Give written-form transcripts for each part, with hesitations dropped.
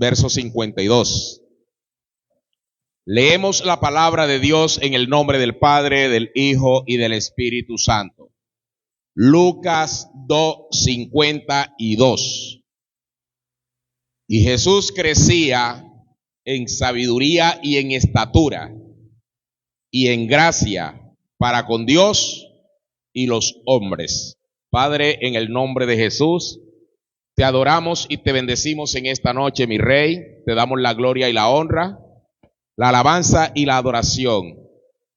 verso 52. Leemos la palabra de Dios en el nombre del Padre, del Hijo y del Espíritu Santo. Lucas 2:52. Y Jesús crecía en sabiduría y en estatura y en gracia para con Dios y los hombres. Padre, en el nombre de Jesús, te adoramos y te bendecimos en esta noche, mi Rey. Te damos la gloria y la honra, la alabanza y la adoración.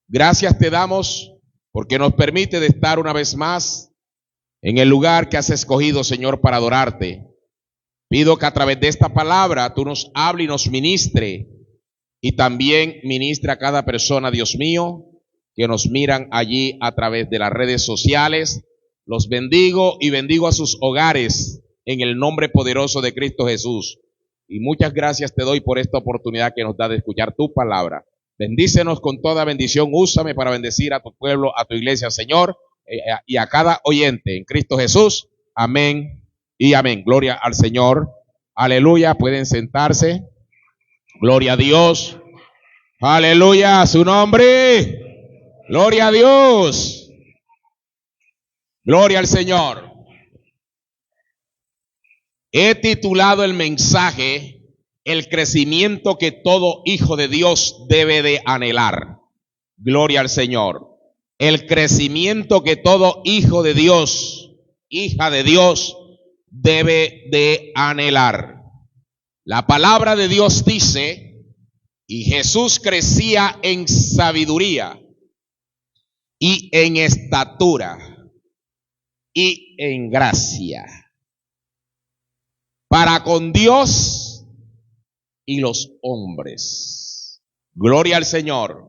Gracias te damos porque nos permite de estar una vez más en el lugar que has escogido, Señor, para adorarte. Pido que a través de esta palabra tú nos hables y nos ministre, y también ministre a cada persona, Dios mío, que nos miran allí a través de las redes sociales. Los bendigo y bendigo a sus hogares en el nombre poderoso de Cristo Jesús. Y muchas gracias te doy por esta oportunidad que nos da de escuchar tu palabra. Bendícenos con toda bendición. Úsame para bendecir a tu pueblo, a tu iglesia, Señor, y a cada oyente en Cristo Jesús. Amén y amén. Gloria al Señor. Aleluya. Pueden sentarse. Gloria a Dios. Aleluya a su nombre. Gloria a Dios. Gloria al Señor. He titulado el mensaje El crecimiento que todo hijo de Dios debe de anhelar. Gloria al Señor. El crecimiento que todo hijo de Dios, hija de Dios, debe de anhelar. La palabra de Dios dice, y Jesús crecía en sabiduría y en estatura y en gracia para con Dios y los hombres. Gloria al Señor.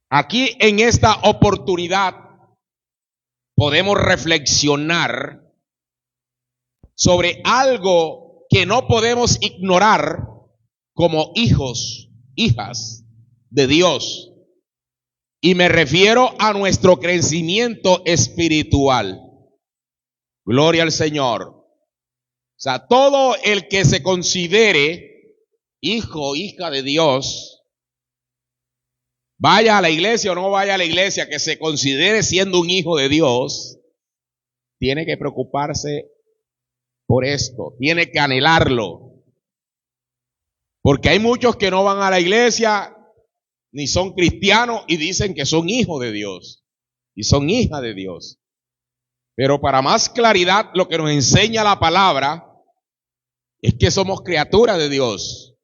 Aquí en esta oportunidad podemos reflexionar sobre algo que no podemos ignorar como hijos, hijas de Dios. Y me refiero a nuestro crecimiento espiritual. Gloria al Señor. O sea, todo el que se considere hijo o hija de Dios, vaya a la iglesia o no vaya a la iglesia, que se considere siendo un hijo de Dios, tiene que preocuparse por esto, tiene que anhelarlo. Porque hay muchos que no van a la iglesia, ni son cristianos y dicen que son hijos de Dios y son hijas de Dios. Pero para más claridad, lo que nos enseña la palabra es que somos criaturas de Dios,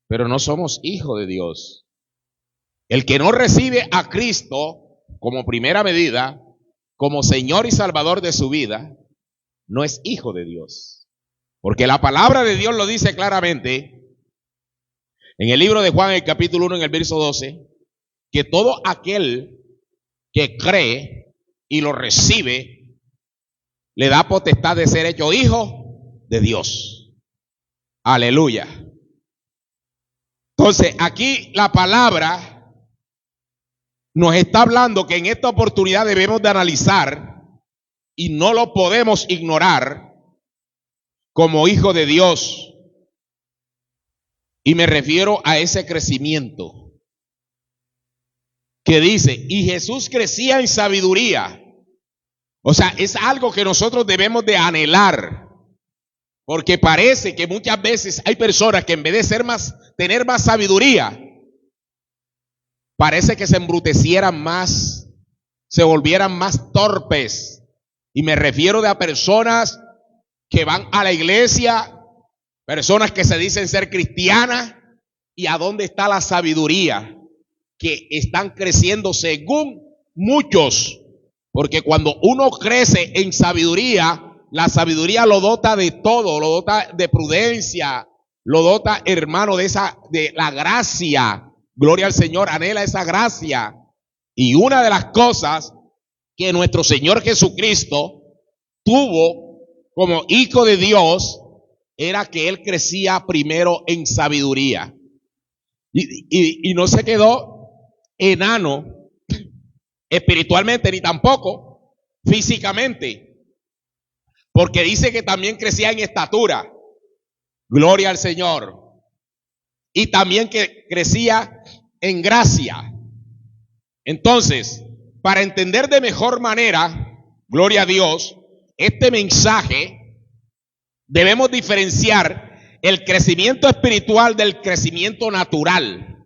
pero no somos hijos de Dios. El que no recibe a Cristo como primera medida, como Señor y Salvador de su vida, no es hijo de Dios. Porque la palabra de Dios lo dice claramente en el libro de Juan, el capítulo 1, en el verso 12, que todo aquel que cree y lo recibe, le da potestad de ser hecho hijo de Dios. Aleluya. Entonces, aquí la palabra nos está hablando que en esta oportunidad debemos de analizar, y no lo podemos ignorar, como hijo de Dios. Y me refiero a ese crecimiento que dice, y Jesús crecía en sabiduría. O sea, es algo que nosotros debemos de anhelar. Porque parece que muchas veces hay personas que en vez de tener más sabiduría, parece que se embrutecieran más, se volvieran más torpes. Y me refiero a personas que van a la iglesia, personas que se dicen ser cristianas, y a dónde está la sabiduría, que están creciendo según muchos. Porque cuando uno crece en sabiduría, la sabiduría lo dota de todo, lo dota de prudencia, lo dota, hermano, de la gracia. Gloria al Señor, anhela esa gracia. Y una de las cosas que nuestro Señor Jesucristo tuvo como hijo de Dios era que Él crecía primero en sabiduría. Y no se quedó enano espiritualmente, ni tampoco físicamente. Porque dice que también crecía en estatura. Gloria al Señor. Y también que crecía en gracia. Entonces, para entender de mejor manera, gloria a Dios, este mensaje, debemos diferenciar el crecimiento espiritual del crecimiento natural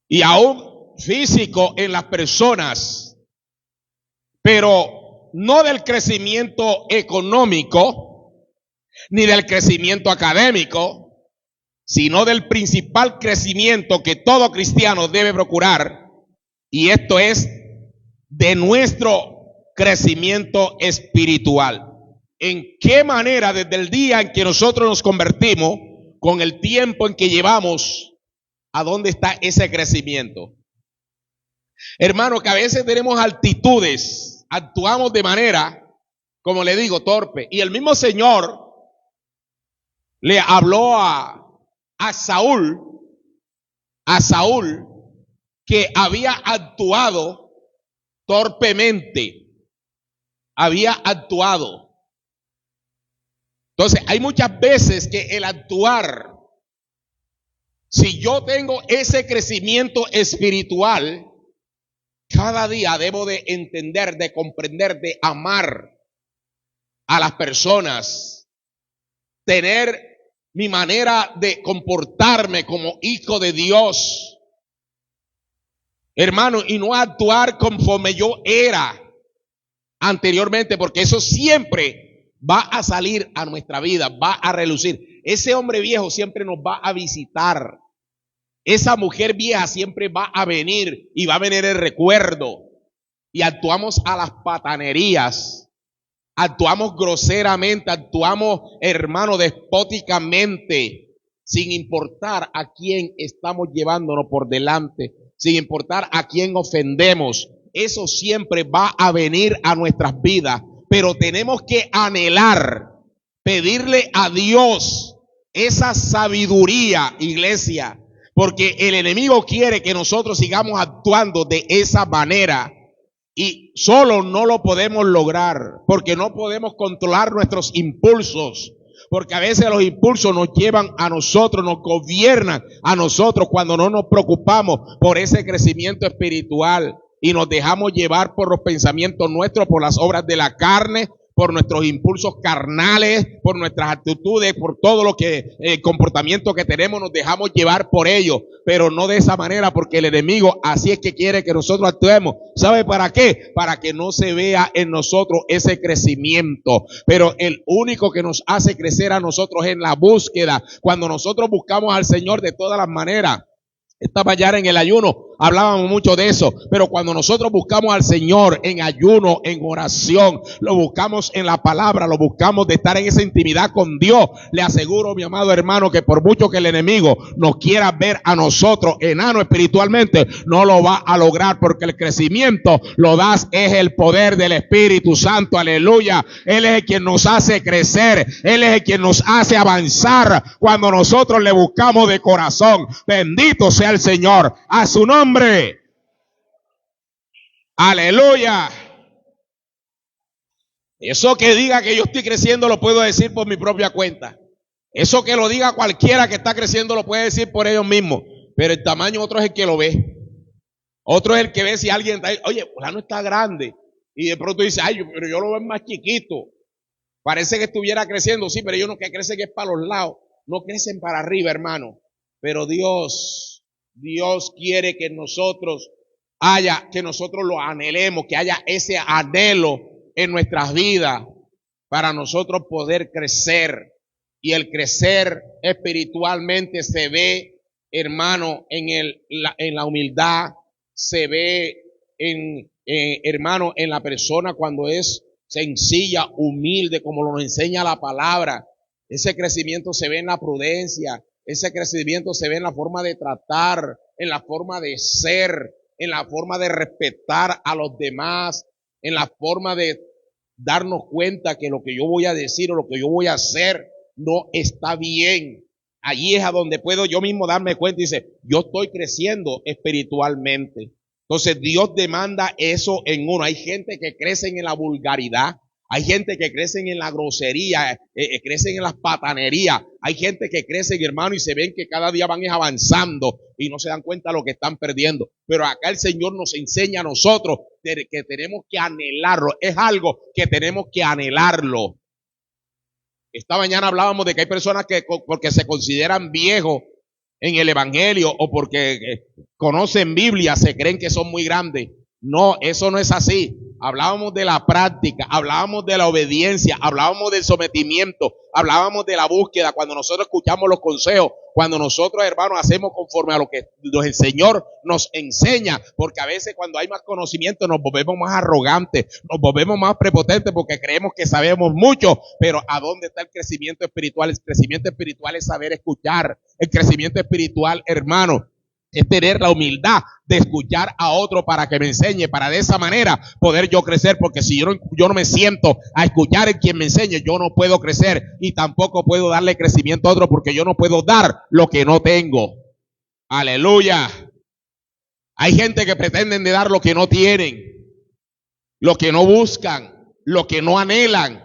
y aún físico en las personas, pero no del crecimiento económico ni del crecimiento académico, sino del principal crecimiento que todo cristiano debe procurar, y esto es de nuestro crecimiento espiritual. ¿En qué manera desde el día en que nosotros nos convertimos, con el tiempo en que llevamos, a dónde está ese crecimiento? Hermano, que a veces tenemos altitudes, actuamos de manera, como le digo, torpe. Y el mismo Señor le habló a Saúl, que había actuado torpemente, había actuado. Entonces, hay muchas veces que el actuar, si yo tengo ese crecimiento espiritual, cada día debo de entender, de comprender, de amar a las personas, tener mi manera de comportarme como hijo de Dios, hermano, y no actuar conforme yo era anteriormente, porque eso siempre va a salir a nuestra vida, va a relucir. Ese hombre viejo siempre nos va a visitar. Esa mujer vieja siempre va a venir y va a venir el recuerdo. Y actuamos a las patanerías, actuamos groseramente, actuamos, hermano, despóticamente, sin importar a quién estamos llevándonos por delante, sin importar a quién ofendemos. Eso siempre va a venir a nuestras vidas, pero tenemos que anhelar, pedirle a Dios esa sabiduría, iglesia, porque el enemigo quiere que nosotros sigamos actuando de esa manera. Y solo no lo podemos lograr, porque no podemos controlar nuestros impulsos, porque a veces los impulsos nos llevan a nosotros, nos gobiernan a nosotros cuando no nos preocupamos por ese crecimiento espiritual y nos dejamos llevar por los pensamientos nuestros, por las obras de la carne, por nuestros impulsos carnales, por nuestras actitudes, por todo lo que comportamiento que tenemos, nos dejamos llevar por ello, pero no de esa manera, porque el enemigo así es que quiere que nosotros actuemos. ¿Sabe para qué? Para que no se vea en nosotros ese crecimiento. Pero el único que nos hace crecer a nosotros es la búsqueda. Cuando nosotros buscamos al Señor de todas las maneras. Esta mañana en el ayuno hablábamos mucho de eso, pero cuando nosotros buscamos al Señor en ayuno, en oración, lo buscamos en la palabra, lo buscamos de estar en esa intimidad con Dios, le aseguro, mi amado hermano, que por mucho que el enemigo nos quiera ver a nosotros enanos espiritualmente, no lo va a lograr, porque el crecimiento lo das es el poder del Espíritu Santo, aleluya. Él es el quien nos hace crecer, Él es el quien nos hace avanzar cuando nosotros le buscamos de corazón. Bendito sea el Señor, a su nombre, aleluya. Eso que diga que yo estoy creciendo lo puedo decir por mi propia cuenta. Eso que lo diga cualquiera que está creciendo lo puede decir por ellos mismos, pero el tamaño otro es el que lo ve. Otro es el que ve si alguien está ahí, oye, fulano está grande, y de pronto dice, ay, pero yo lo veo más chiquito, parece que estuviera creciendo. Sí, pero ellos no, que crecen es para los lados, no crecen para arriba, hermano. Pero Dios quiere que nosotros que nosotros lo anhelemos, que haya ese anhelo en nuestras vidas para nosotros poder crecer. Y el crecer espiritualmente se ve, hermano, en la humildad, se ve hermano, en la persona cuando es sencilla, humilde, como lo enseña la palabra. Ese crecimiento se ve en la prudencia. Ese crecimiento se ve en la forma de tratar, en la forma de ser, en la forma de respetar a los demás, en la forma de darnos cuenta que lo que yo voy a decir o lo que yo voy a hacer no está bien. Allí es a donde puedo yo mismo darme cuenta y dice, yo estoy creciendo espiritualmente. Entonces Dios demanda eso en uno. Hay gente que crece en la vulgaridad, Hay gente que crecen en la grosería, crecen en las patanerías. Hay gente que crecen, hermano, y se ven que cada día van avanzando y no se dan cuenta de lo que están perdiendo. Pero acá el Señor nos enseña a nosotros que tenemos que anhelarlo. Es algo que tenemos que anhelarlo. Esta mañana hablábamos de que hay personas que porque se consideran viejos en el evangelio o porque conocen Biblia se creen que son muy grandes. No, eso no es así. Hablábamos de la práctica, hablábamos de la obediencia, hablábamos del sometimiento, hablábamos de la búsqueda. Cuando nosotros escuchamos los consejos, cuando nosotros, hermanos, hacemos conforme a lo que el Señor nos enseña, porque a veces cuando hay más conocimiento nos volvemos más arrogantes, nos volvemos más prepotentes porque creemos que sabemos mucho. Pero ¿a dónde está el crecimiento espiritual? El crecimiento espiritual es saber escuchar. El crecimiento espiritual, hermano, es tener la humildad de escuchar a otro para que me enseñe, para de esa manera poder yo crecer, porque si yo no me siento a escuchar en quien me enseñe, yo no puedo crecer y tampoco puedo darle crecimiento a otro, porque yo no puedo dar lo que no tengo. Aleluya. Hay gente que pretenden de dar lo que no tienen, lo que no buscan, lo que no anhelan,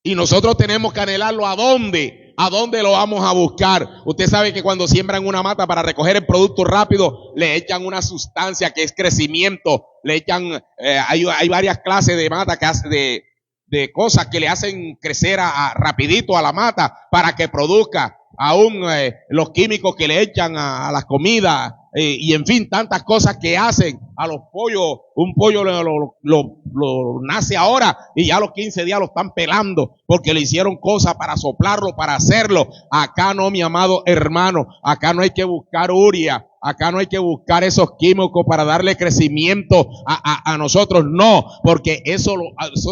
y nosotros tenemos que anhelarlo. ¿A dónde? ¿A dónde lo vamos a buscar? Usted sabe que cuando siembran una mata para recoger el producto rápido, le echan una sustancia que es crecimiento. Le echan, hay varias clases de mata que hace, de cosas que le hacen crecer rapidito a la mata para que produzca. Aún los químicos que le echan a las comidas y en fin, tantas cosas que hacen a los pollos. Un pollo lo nace ahora y ya a los 15 días lo están pelando porque le hicieron cosas para soplarlo, para hacerlo. Acá no, mi amado hermano, acá no hay que buscar uria. Acá no hay que buscar esos químicos para darle crecimiento a nosotros. No, porque eso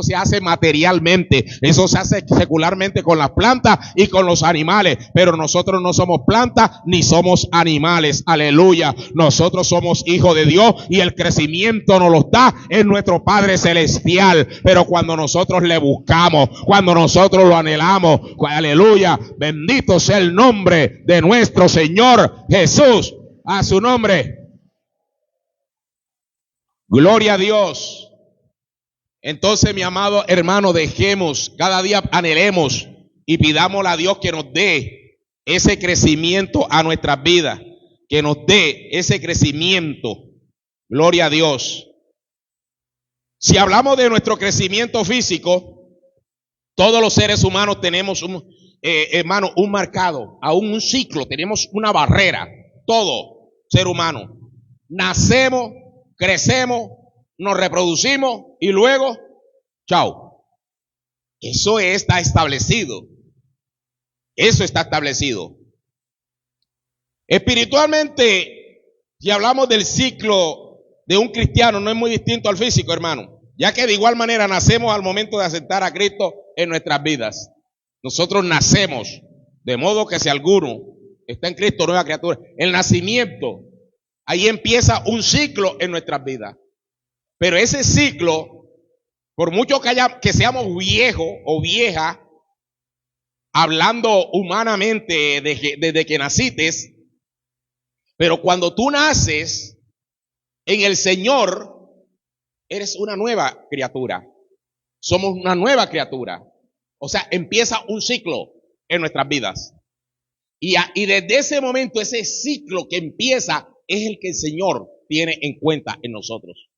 se hace materialmente. Eso se hace secularmente con las plantas y con los animales. Pero nosotros no somos plantas ni somos animales. Aleluya. Nosotros somos hijos de Dios y el crecimiento nos lo da en nuestro Padre Celestial. Pero cuando nosotros le buscamos, cuando nosotros lo anhelamos, aleluya, bendito sea el nombre de nuestro Señor Jesús. A su nombre. Gloria a Dios. Entonces, mi amado hermano, dejemos, cada día anhelemos y pidámosle a Dios que nos dé ese crecimiento a nuestras vidas, que nos dé ese crecimiento. Gloria a Dios. Si hablamos de nuestro crecimiento físico, todos los seres humanos tenemos hermano, un marcado, aún un ciclo, tenemos una barrera, todo ser humano. Nacemos, crecemos, nos reproducimos y luego, chao. Eso está establecido. Eso está establecido. Espiritualmente, si hablamos del ciclo de un cristiano, no es muy distinto al físico, hermano. Ya que de igual manera nacemos al momento de aceptar a Cristo en nuestras vidas. Nosotros nacemos, de modo que si alguno está en Cristo, nueva criatura. El nacimiento, ahí empieza un ciclo en nuestras vidas. Pero ese ciclo, por mucho que seamos viejos o viejas, hablando humanamente desde que naciste, pero cuando tú naces en el Señor, eres una nueva criatura. Somos una nueva criatura. O sea, empieza un ciclo en nuestras vidas. Y desde ese momento, ese ciclo que empieza es el que el Señor tiene en cuenta en nosotros.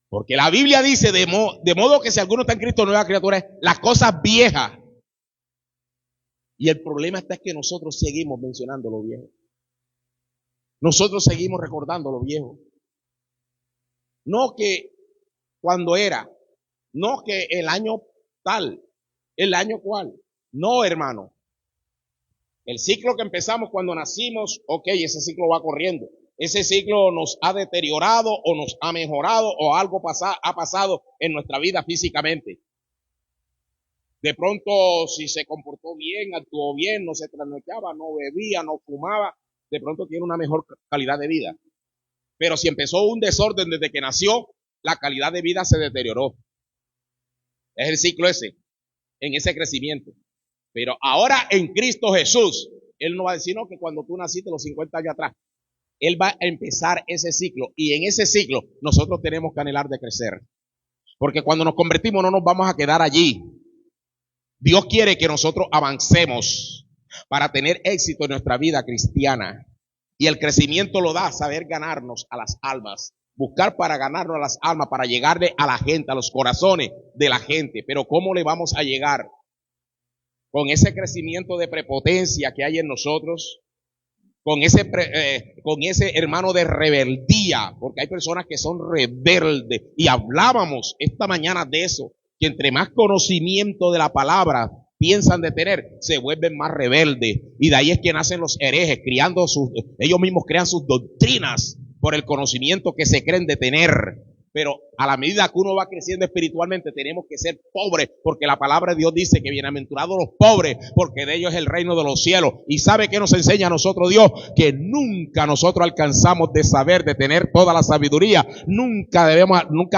Porque la Biblia dice, de modo que si alguno está en Cristo, nueva criatura es las cosas viejas. Y el problema está es que nosotros seguimos mencionando lo viejo. Nosotros seguimos recordando lo viejo. No que cuando era, no que el año tal, el año cual. No, hermano. El ciclo que empezamos cuando nacimos, ok, ese ciclo va corriendo. Ese ciclo nos ha deteriorado o nos ha mejorado o algo ha pasado en nuestra vida físicamente. De pronto, si se comportó bien, actuó bien, no se trasnochaba, no bebía, no fumaba, de pronto tiene una mejor calidad de vida. Pero si empezó un desorden desde que nació, la calidad de vida se deterioró. Es el ciclo ese, en ese crecimiento. Pero ahora en Cristo Jesús, Él no va a decir, no, que cuando tú naciste los 50 años atrás, Él va a empezar ese ciclo. Y en ese ciclo nosotros tenemos que anhelar de crecer. Porque cuando nos convertimos no nos vamos a quedar allí. Dios quiere que nosotros avancemos para tener éxito en nuestra vida cristiana. Y el crecimiento lo da saber ganarnos a las almas. Buscar para ganarnos a las almas, para llegarle a la gente, a los corazones de la gente. Pero ¿cómo le vamos a llegar? Con ese crecimiento de prepotencia que hay en nosotros, con ese hermano de rebeldía, porque hay personas que son rebeldes, y hablábamos esta mañana de eso, que entre más conocimiento de la palabra piensan de tener, se vuelven más rebeldes, y de ahí es que nacen los herejes, ellos mismos crean sus doctrinas por el conocimiento que se creen de tener. Pero a la medida que uno va creciendo espiritualmente, tenemos que ser pobres, porque la palabra de Dios dice que bienaventurados los pobres, porque de ellos es el reino de los cielos. Y ¿sabe qué nos enseña a nosotros Dios? Que nunca nosotros alcanzamos de saber, de tener toda la sabiduría. Nunca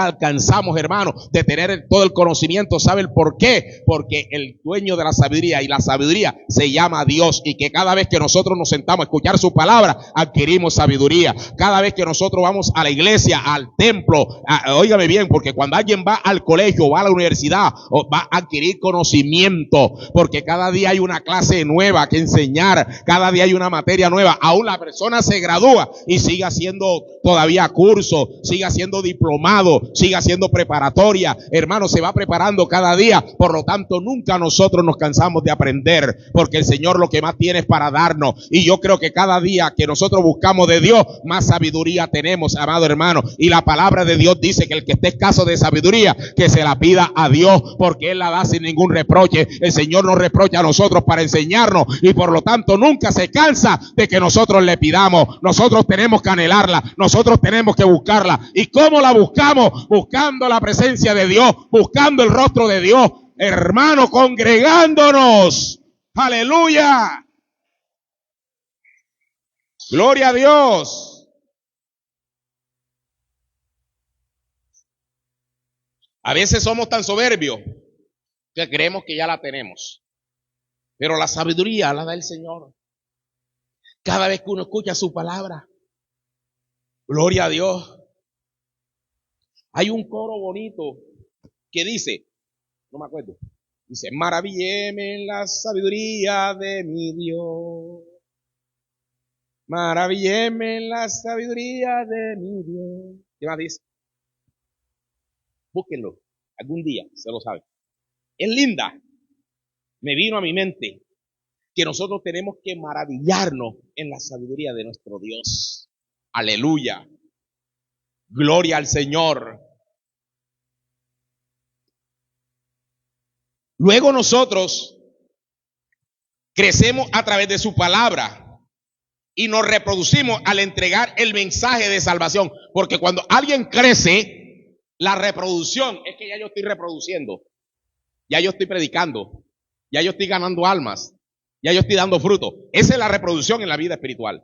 alcanzamos, hermanos, de tener todo el conocimiento. ¿Sabe el por qué? Porque el dueño de la sabiduría y la sabiduría se llama Dios, y que cada vez que nosotros nos sentamos a escuchar su palabra, adquirimos sabiduría. Cada vez que nosotros vamos a la iglesia, al templo, óigame bien, porque cuando alguien va al colegio, va a la universidad, va a adquirir conocimiento, porque cada día hay una clase nueva que enseñar, cada día hay una materia nueva. Aún la persona se gradúa y sigue haciendo todavía curso, sigue haciendo diplomado, sigue haciendo preparatoria. Hermano, se va preparando cada día. Por lo tanto, nunca nosotros nos cansamos de aprender, porque el Señor lo que más tiene es para darnos. Y yo creo que cada día que nosotros buscamos de Dios, más sabiduría tenemos, amado hermano. Y la palabra de Dios dice que el que esté escaso de sabiduría, que se la pida a Dios, porque Él la da sin ningún reproche. El Señor nos reprocha a nosotros para enseñarnos, y por lo tanto nunca se cansa de que nosotros le pidamos. Nosotros tenemos que anhelarla, nosotros tenemos que buscarla. ¿Y cómo la buscamos? Buscando la presencia de Dios, buscando el rostro de Dios, hermano, congregándonos. Aleluya, gloria a Dios. A veces somos tan soberbios que creemos que ya la tenemos. Pero la sabiduría la da el Señor. Cada vez que uno escucha su palabra, gloria a Dios. Hay un coro bonito que dice, no me acuerdo, dice: maravilléme en la sabiduría de mi Dios. Maravilléme en la sabiduría de mi Dios. ¿Qué más dice? Búsquenlo, algún día se lo sabe. Es linda. Me vino a mi mente que nosotros tenemos que maravillarnos en la sabiduría de nuestro Dios. Aleluya. Gloria al Señor. Luego nosotros crecemos a través de su palabra y nos reproducimos al entregar el mensaje de salvación. Porque cuando alguien crece, la reproducción es que ya yo estoy reproduciendo, ya yo estoy predicando, ya yo estoy ganando almas, ya yo estoy dando fruto. Esa es la reproducción en la vida espiritual.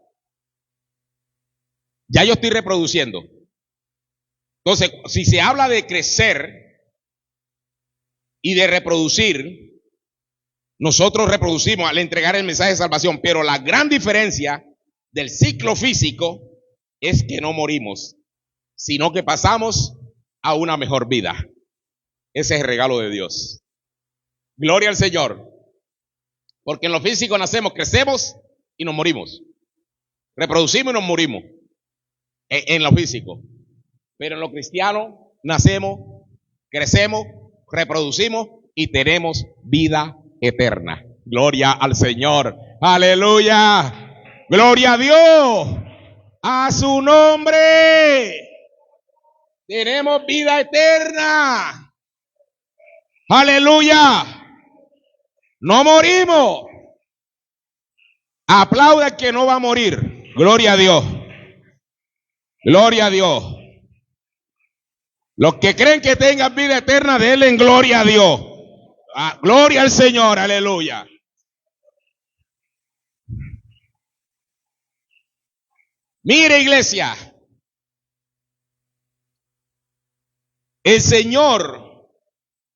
Ya yo estoy reproduciendo. Entonces, si se habla de crecer y de reproducir, nosotros reproducimos al entregar el mensaje de salvación, pero la gran diferencia del ciclo físico es que no morimos, sino que pasamos a una mejor vida. Ese es el regalo de Dios. Gloria al Señor. Porque en lo físico nacemos, crecemos y nos morimos. Reproducimos y nos morimos en lo físico. Pero en lo cristiano nacemos, crecemos, reproducimos y tenemos vida eterna. Gloria al Señor. Aleluya. Gloria a Dios. A su nombre. Tenemos vida eterna. Aleluya. No morimos. Aplauda al que no va a morir. Gloria a Dios. Gloria a Dios. Los que creen que tengan vida eterna, denle en gloria a Dios. Gloria al Señor. Aleluya. Mire, iglesia. El Señor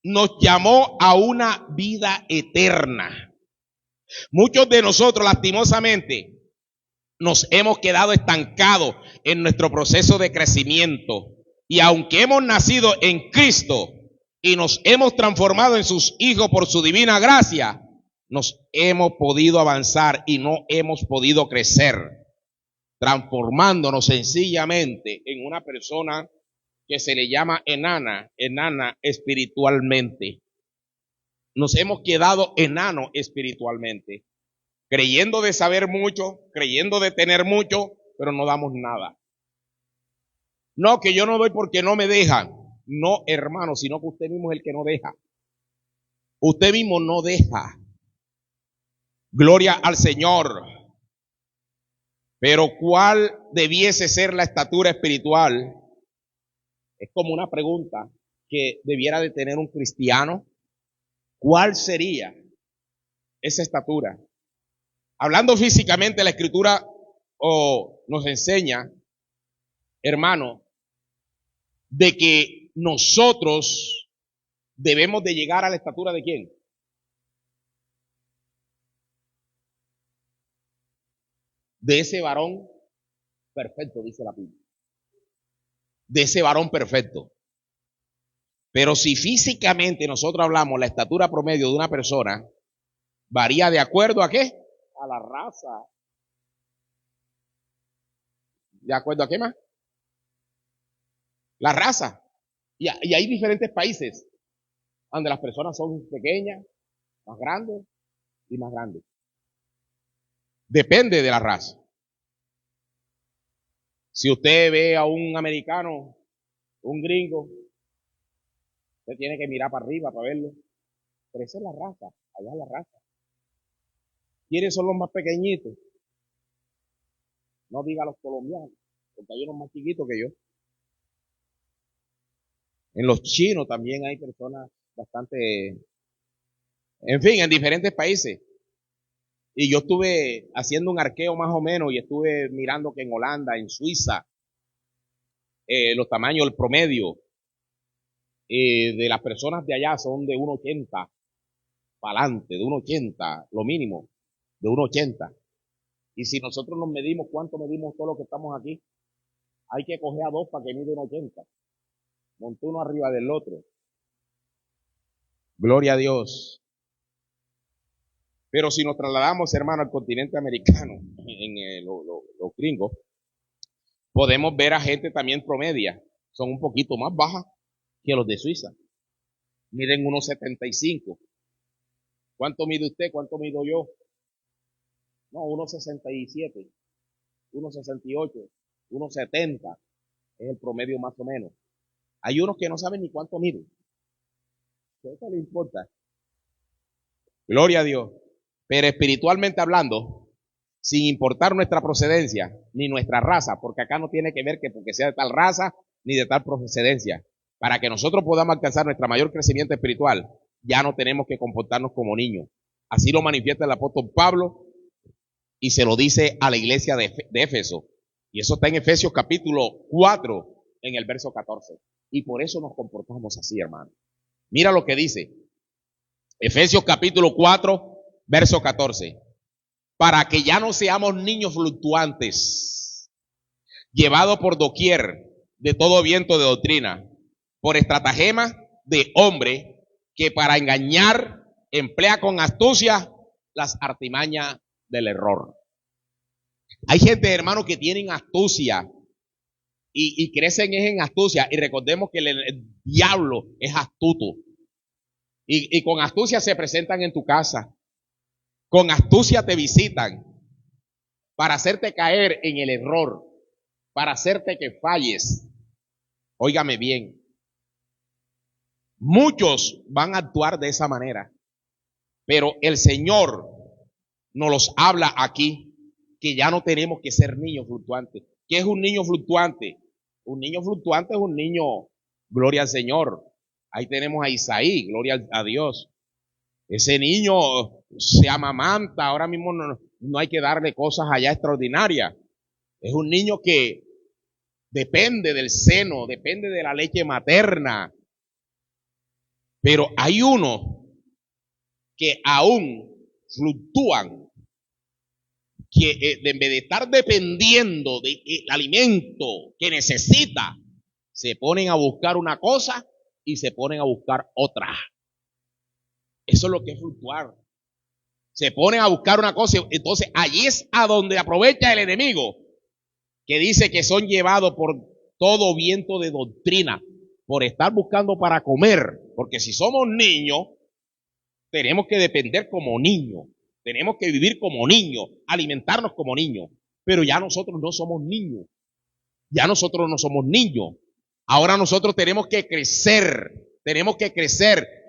nos llamó a una vida eterna. Muchos de nosotros, lastimosamente, nos hemos quedado estancados en nuestro proceso de crecimiento. Y aunque hemos nacido en Cristo, y nos hemos transformado en sus hijos por su divina gracia, nos hemos podido avanzar y no hemos podido crecer, transformándonos sencillamente en una persona que se le llama enana espiritualmente. Nos hemos quedado enanos espiritualmente, creyendo de saber mucho, creyendo de tener mucho, pero no damos nada. No, que yo no doy porque no me dejan. No, hermano, sino que usted mismo es el que no deja. Usted mismo no deja. Gloria al Señor. Pero ¿cuál debiese ser la estatura espiritual? Es como una pregunta que debiera de tener un cristiano. ¿Cuál sería esa estatura? Hablando físicamente, la Escritura nos enseña, hermano, de que nosotros debemos de llegar a la estatura ¿de quién? De ese varón perfecto, dice la Biblia. De ese varón perfecto. Pero si físicamente nosotros hablamos, la estatura promedio de una persona varía de acuerdo ¿a qué? A la raza. ¿De acuerdo a qué más? La raza. Y hay diferentes países donde las personas son pequeñas, más grandes y más grandes. Depende de la raza. Si usted ve a un americano, un gringo, usted tiene que mirar para arriba para verlo. Pero esa es la raza, allá es la raza. ¿Quiénes son los más pequeñitos? No diga los colombianos, porque hay unos más chiquitos que yo. En los chinos también hay personas bastante, en fin, en diferentes países. Y yo estuve haciendo un arqueo más o menos y estuve mirando que en Holanda, en Suiza, los tamaños, el promedio de las personas de allá son de 1,80 para adelante, de 1,80, lo mínimo, de 1,80. Y si nosotros nos medimos, ¿cuánto medimos todos los que estamos aquí? Hay que coger a dos para que mide 1,80. Monté uno arriba del otro. Gloria a Dios. Pero si nos trasladamos, hermano, al continente americano, en los gringos, podemos ver a gente también promedia. Son un poquito más bajas que los de Suiza. Miden 1,75. ¿Cuánto mide usted? ¿Cuánto mido yo? No, 1,67, 1,68, 1,70. Es el promedio más o menos. Hay unos que no saben ni cuánto miden. Eso le importa. Gloria a Dios. Pero espiritualmente hablando, sin importar nuestra procedencia, ni nuestra raza, porque acá no tiene que ver que porque sea de tal raza, ni de tal procedencia. Para que nosotros podamos alcanzar nuestro mayor crecimiento espiritual, ya no tenemos que comportarnos como niños. Así lo manifiesta el apóstol Pablo y se lo dice a la iglesia de Éfeso. Y eso está en Efesios capítulo 4, en el verso 14. Y por eso nos comportamos así, hermano. Mira lo que dice. Efesios capítulo 4, verso 14. Para que ya no seamos niños fluctuantes, llevados por doquier de todo viento de doctrina, por estratagema de hombre que para engañar emplea con astucia las artimañas del error. Hay gente, hermano, que tienen astucia y crecen en astucia. Y recordemos que el diablo es astuto. Y con astucia se presentan en tu casa. Con astucia te visitan para hacerte caer en el error, para hacerte que falles. Óigame bien. Muchos van a actuar de esa manera, pero el Señor nos los habla aquí, que ya no tenemos que ser niños fluctuantes. ¿Qué es un niño fluctuante? Un niño fluctuante es un niño, gloria al Señor. Ahí tenemos a Isaí, gloria a Dios. Ese niño se amamanta, ahora mismo no hay que darle cosas allá extraordinarias. Es un niño que depende del seno, depende de la leche materna. Pero hay unos que aún fluctúan, que en vez de estar dependiendo del alimento que necesita, se ponen a buscar una cosa y se ponen a buscar otra. Eso es lo que es fluctuar. Se ponen a buscar una cosa, entonces allí es a donde aprovecha el enemigo, que dice que son llevados por todo viento de doctrina, por estar buscando para comer, porque si somos niños, tenemos que depender como niños, tenemos que vivir como niños, alimentarnos como niños, pero ya nosotros no somos niños, ya nosotros no somos niños, ahora nosotros tenemos que crecer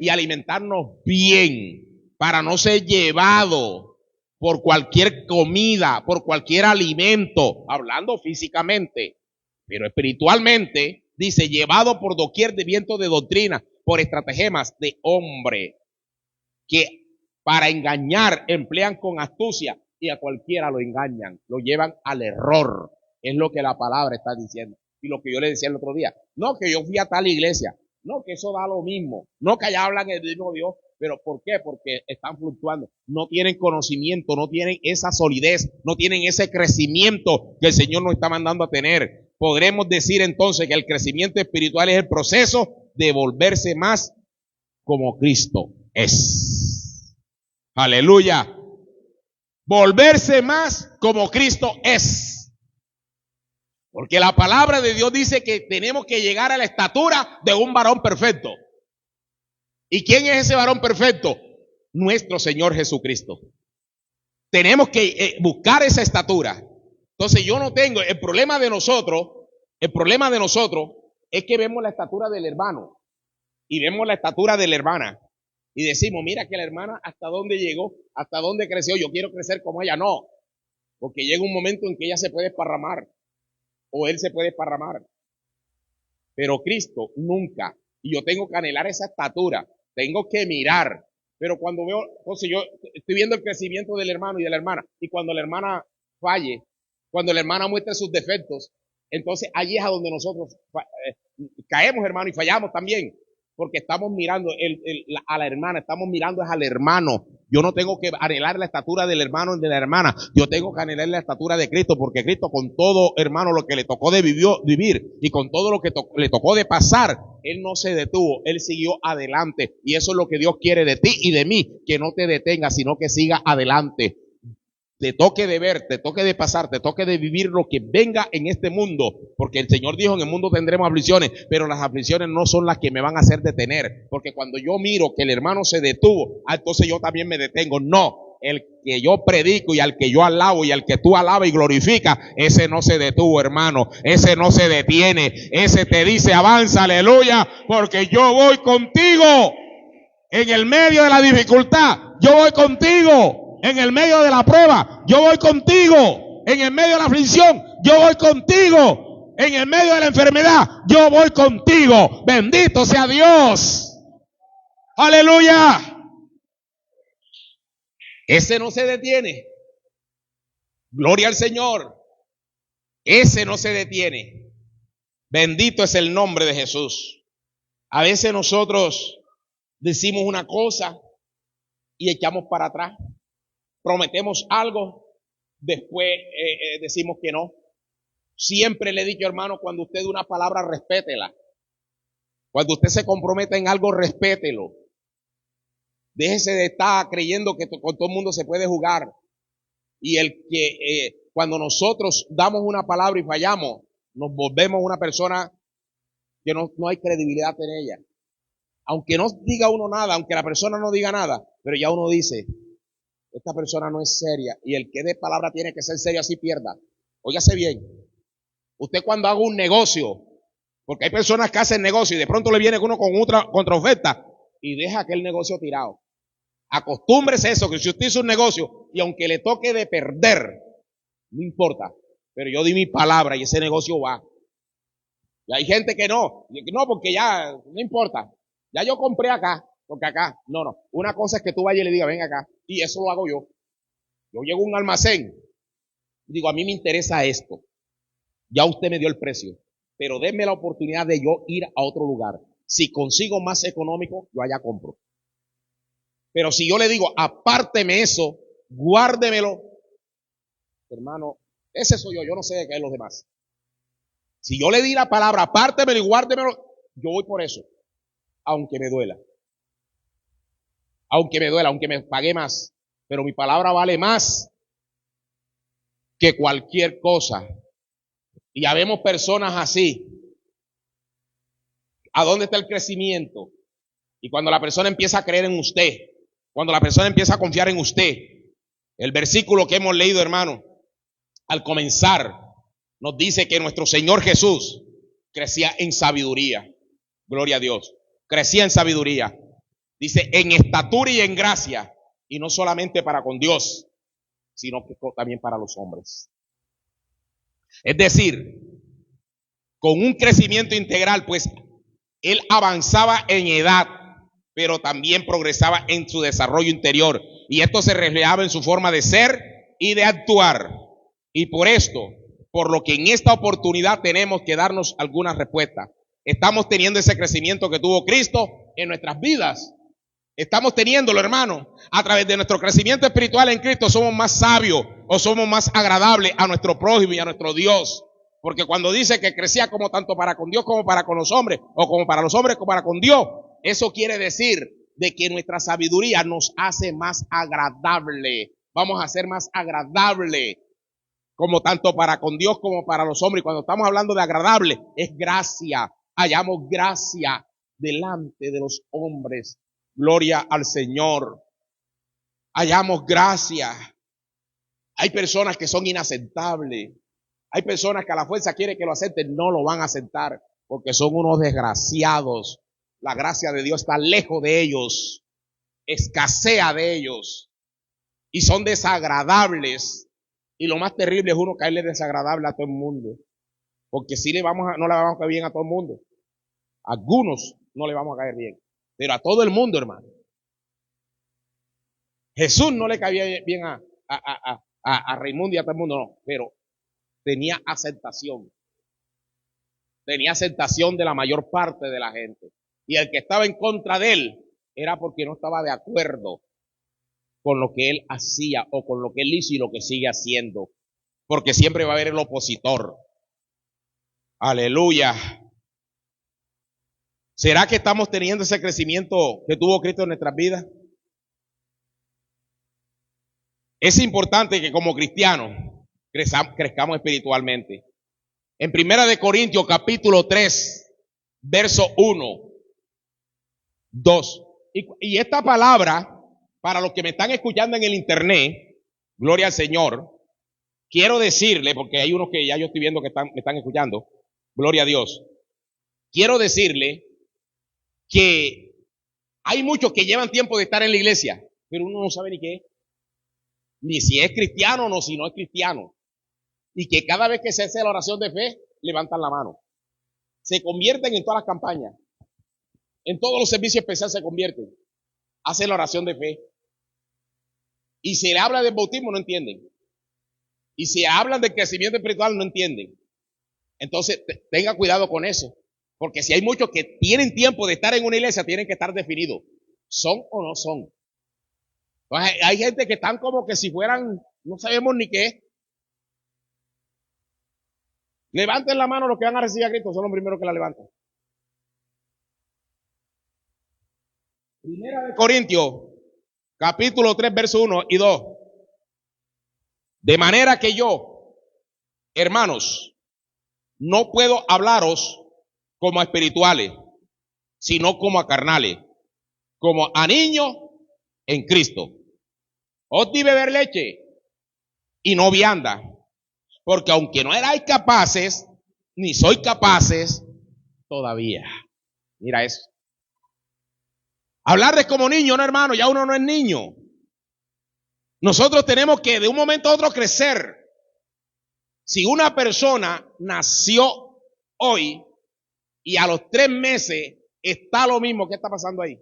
y alimentarnos bien, para no ser llevado por cualquier comida, por cualquier alimento, hablando físicamente, pero espiritualmente, dice, llevado por doquier de viento de doctrina, por estratagemas de hombre, que para engañar emplean con astucia, y a cualquiera lo engañan, lo llevan al error, es lo que la palabra está diciendo, y lo que yo le decía el otro día, no que yo fui a tal iglesia, no que eso da lo mismo, no que allá hablan el mismo Dios, pero ¿por qué? Porque están fluctuando, no tienen conocimiento, no tienen esa solidez, no tienen ese crecimiento que el Señor nos está mandando a tener. Podremos decir entonces que el crecimiento espiritual es el proceso de volverse más como Cristo es. Aleluya. Volverse más como Cristo es. Porque la palabra de Dios dice que tenemos que llegar a la estatura de un varón perfecto. ¿Y quién es ese varón perfecto? Nuestro Señor Jesucristo. Tenemos que buscar esa estatura. Entonces yo no tengo, el problema de nosotros es que vemos la estatura del hermano y vemos la estatura de la hermana y decimos, mira que la hermana hasta dónde llegó, hasta dónde creció, yo quiero crecer como ella. No, porque llega un momento en que ella se puede esparramar o él se puede esparramar. Pero Cristo nunca. Y yo tengo que anhelar esa estatura. Tengo que mirar. Pero cuando veo, entonces yo estoy viendo el crecimiento del hermano y de la hermana. Y cuando la hermana falle, cuando la hermana muestre sus defectos, entonces allí es a donde nosotros caemos, hermano, y fallamos también. Porque estamos mirando a la hermana, estamos mirando es al hermano. Yo no tengo que anhelar la estatura del hermano y de la hermana. Yo tengo que anhelar la estatura de Cristo, porque Cristo con todo, hermano, lo que le tocó de vivir y con todo lo que le tocó de pasar, Él no se detuvo, Él siguió adelante. Y eso es lo que Dios quiere de ti y de mí, que no te detenga, sino que siga adelante. Te toque de ver, te toque de pasar, te toque de vivir lo que venga en este mundo, porque el Señor dijo, en el mundo tendremos aflicciones, pero las aflicciones no son las que me van a hacer detener, porque cuando yo miro que el hermano se detuvo, entonces yo también me detengo. No, el que yo predico y al que yo alabo y al que tú alabas y glorificas, ese no se detuvo, hermano, ese no se detiene, ese te dice avanza, aleluya, porque yo voy contigo en el medio de la dificultad, yo voy contigo. En el medio de la prueba, yo voy contigo. En el medio de la aflicción, yo voy contigo. En el medio de la enfermedad, yo voy contigo. Bendito sea Dios. Aleluya. Ese no se detiene. Gloria al Señor. Ese no se detiene. Bendito es el nombre de Jesús. A veces nosotros decimos una cosa y echamos para atrás. Prometemos algo, después decimos que no. Siempre le he dicho, hermano, cuando usted dé una palabra, respétela. Cuando usted se comprometa en algo, respételo. Déjese de estar creyendo que con todo el mundo se puede jugar. Y el que cuando nosotros damos una palabra y fallamos, nos volvemos una persona que no hay credibilidad en ella. Aunque no diga uno nada, aunque la persona no diga nada, pero ya uno dice, esta persona no es seria, y el que dé palabra tiene que ser serio, así pierda. Óigase bien, usted cuando haga un negocio, porque hay personas que hacen negocio y de pronto le viene uno con otra contraoferta y deja aquel negocio tirado. Acostúmbrese eso, que si usted hizo un negocio y aunque le toque de perder, no importa, pero yo di mi palabra y ese negocio va. Y hay gente que no, porque ya no importa, ya yo compré acá. Porque acá, no. Una cosa es que tú vayas y le digas, ven acá. Y eso lo hago yo. Yo llego a un almacén y digo, a mí me interesa esto. Ya usted me dio el precio. Pero denme la oportunidad de yo ir a otro lugar. Si consigo más económico, yo allá compro. Pero si yo le digo, apárteme eso, guárdemelo. Hermano, ese soy yo no sé de qué es los demás. Si yo le di la palabra, apártemelo y guárdemelo, yo voy por eso. aunque me duela. Aunque me duela, aunque me pague más. Pero mi palabra vale más que cualquier cosa. Y ya vemos personas así. ¿A dónde está el crecimiento? Y cuando la persona empieza a creer en usted, cuando la persona empieza a confiar en usted, el versículo que hemos leído, hermano, al comenzar, nos dice que nuestro Señor Jesús crecía en sabiduría. Gloria a Dios. Crecía en sabiduría. Dice, en estatura y en gracia. Y no solamente para con Dios, sino que también para los hombres. Es decir, con un crecimiento integral, pues él avanzaba en edad, pero también progresaba en su desarrollo interior. Y esto se reflejaba en su forma de ser y de actuar. Y por esto, por lo que en esta oportunidad tenemos que darnos algunas respuestas. Estamos teniendo ese crecimiento que tuvo Cristo en nuestras vidas. Estamos teniéndolo, hermano. A través de nuestro crecimiento espiritual en Cristo somos más sabios o somos más agradables a nuestro prójimo y a nuestro Dios. Porque cuando dice que crecía como tanto para con Dios como para con los hombres, o como para los hombres como para con Dios, eso quiere decir de que nuestra sabiduría nos hace más agradable. Vamos a ser más agradable, como tanto para con Dios como para los hombres. Y cuando estamos hablando de agradable, es gracia. Hallamos gracia delante de los hombres. Gloria al Señor. Hallamos gracia. Hay personas que son inaceptables. Hay personas que a la fuerza quiere que lo acepten, no lo van a aceptar porque son unos desgraciados. La gracia de Dios está lejos de ellos, escasea de ellos y son desagradables. Y lo más terrible es uno caerle desagradable a todo el mundo, porque si no le vamos a caer bien a todo el mundo. A algunos no le vamos a caer bien, pero a todo el mundo, hermano. Jesús no le caía bien a Raimundo y a todo el mundo, no, pero tenía aceptación. Tenía aceptación de la mayor parte de la gente. Y el que estaba en contra de él era porque no estaba de acuerdo con lo que él hacía o con lo que él hizo y lo que sigue haciendo. Porque siempre va a haber el opositor. Aleluya. ¿Será que estamos teniendo ese crecimiento que tuvo Cristo en nuestras vidas? Es importante que como cristianos crezcamos espiritualmente. En 1 Corintios capítulo 3, verso 1, 2. Y esta palabra, para los que me están escuchando en el internet, gloria al Señor, quiero decirle, porque hay unos que ya yo estoy viendo que me están escuchando, gloria a Dios. Quiero decirle que hay muchos que llevan tiempo de estar en la iglesia, pero uno no sabe ni qué es. Ni si es cristiano o si no es cristiano. Y que cada vez que se hace la oración de fe, levantan la mano. Se convierten en todas las campañas. En todos los servicios especiales se convierten. Hacen la oración de fe. Y si le habla del bautismo, no entienden. Y si hablan del crecimiento espiritual, no entienden. Entonces, tenga cuidado con eso. Porque si hay muchos que tienen tiempo de estar en una iglesia, tienen que estar definidos. ¿Son o no son? Entonces, hay gente que están como que si fueran, no sabemos ni qué. Levanten la mano los que van a recibir a Cristo, son los primeros que la levantan. 1 Corintios, capítulo 3, verso 1 y 2. De manera que yo, hermanos, no puedo hablaros como a espirituales, sino como a carnales, como a niños en Cristo. Os di beber leche y no vianda, porque aunque no erais capaces, ni sois capaces todavía. Mira eso. Hablar de como niño, no, hermano, ya uno no es niño. Nosotros tenemos que de un momento a otro crecer. Si una persona nació hoy y a los 3 meses está lo mismo, ¿qué está pasando ahí?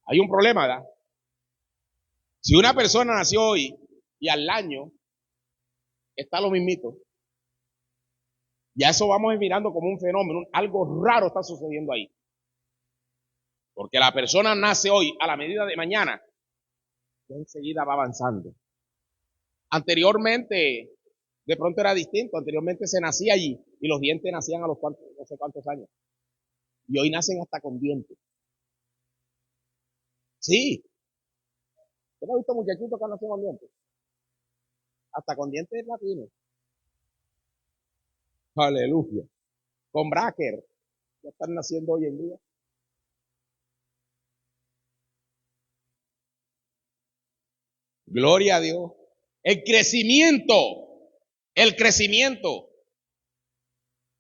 Hay un problema, ¿verdad? Si una persona nació hoy y al año está lo mismito, ya eso vamos a ir mirando como un fenómeno, algo raro está sucediendo ahí. Porque la persona nace hoy a la medida de mañana, ya enseguida va avanzando. Anteriormente, de pronto era distinto, anteriormente se nacía allí Y los dientes nacían a los no sé cuántos años. Y hoy nacen hasta con dientes. Sí. ¿Usted no ha visto muchachitos que han nacido con dientes? Hasta con dientes latinos. Aleluya. Con bracker. Ya están naciendo hoy en día. Gloria a Dios. El crecimiento. El crecimiento.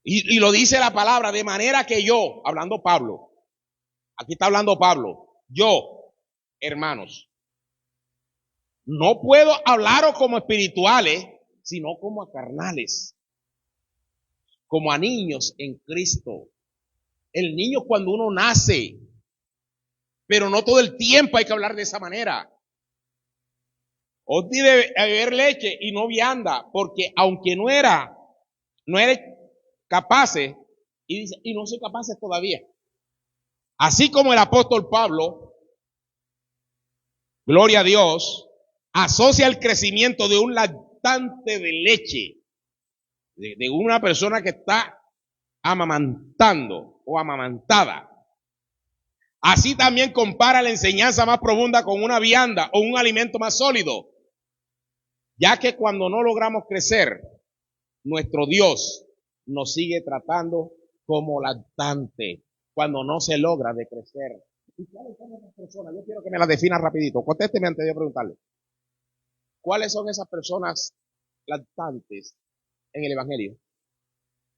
Y lo dice la palabra, de manera que yo, hablando Pablo, aquí está hablando Pablo, yo, hermanos, no puedo hablaros como espirituales, sino como a carnales, como a niños en Cristo. El niño cuando uno nace, pero no todo el tiempo hay que hablar de esa manera. Os di de beber leche y no vianda, porque aunque no eres capaces, y dice, y no soy capaces todavía. Así como el apóstol Pablo, gloria a Dios, asocia el crecimiento de un lactante de leche, de una persona que está amamantando o amamantada. Así también compara la enseñanza más profunda con una vianda o un alimento más sólido, ya que cuando no logramos crecer, nuestro Dios nos sigue tratando como lactante, cuando no se logra de crecer. ¿Y cuáles son esas personas? Yo quiero que me las defina rapidito. Contésteme antes de yo preguntarle. ¿Cuáles son esas personas lactantes en el Evangelio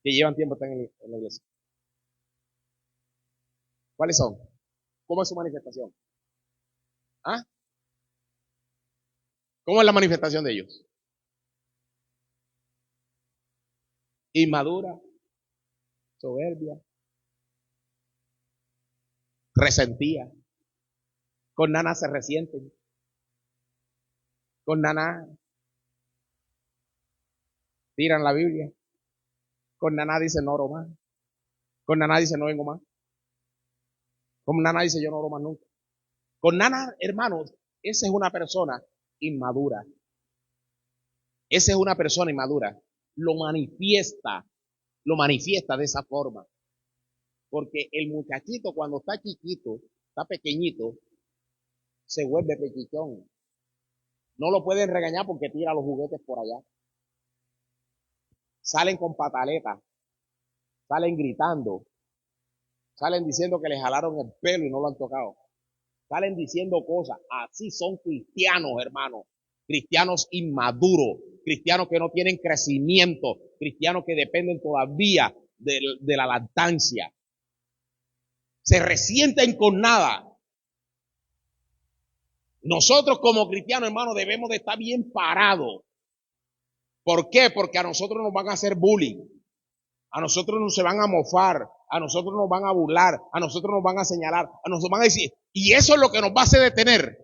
que llevan tiempo en la iglesia? ¿Cuáles son? ¿Cómo es su manifestación? ¿Ah? ¿Cómo es la manifestación de ellos? Inmadura, soberbia, resentía. Con nana se resienten. Con nana tiran la Biblia. Con nana dice no oro más. Con nana dice no vengo más. Con nana dice yo no oro más nunca. Con nana, hermanos, esa es una persona inmadura. Esa es una persona inmadura. Lo manifiesta de esa forma. Porque el muchachito cuando está chiquito, está pequeñito, se vuelve pechichón. No lo pueden regañar porque tira los juguetes por allá. Salen con pataletas, salen gritando, salen diciendo que les jalaron el pelo y no lo han tocado. Salen diciendo cosas. Así son cristianos, hermanos. Cristianos inmaduros, cristianos que no tienen crecimiento, cristianos que dependen todavía de la lactancia. Se resienten con nada. Nosotros como cristianos, hermanos, debemos de estar bien parados. ¿Por qué? Porque a nosotros nos van a hacer bullying. A nosotros nos se van a mofar. A nosotros nos van a burlar. A nosotros nos van a señalar. A nosotros van a decir, y eso es lo que nos va a hacer detener.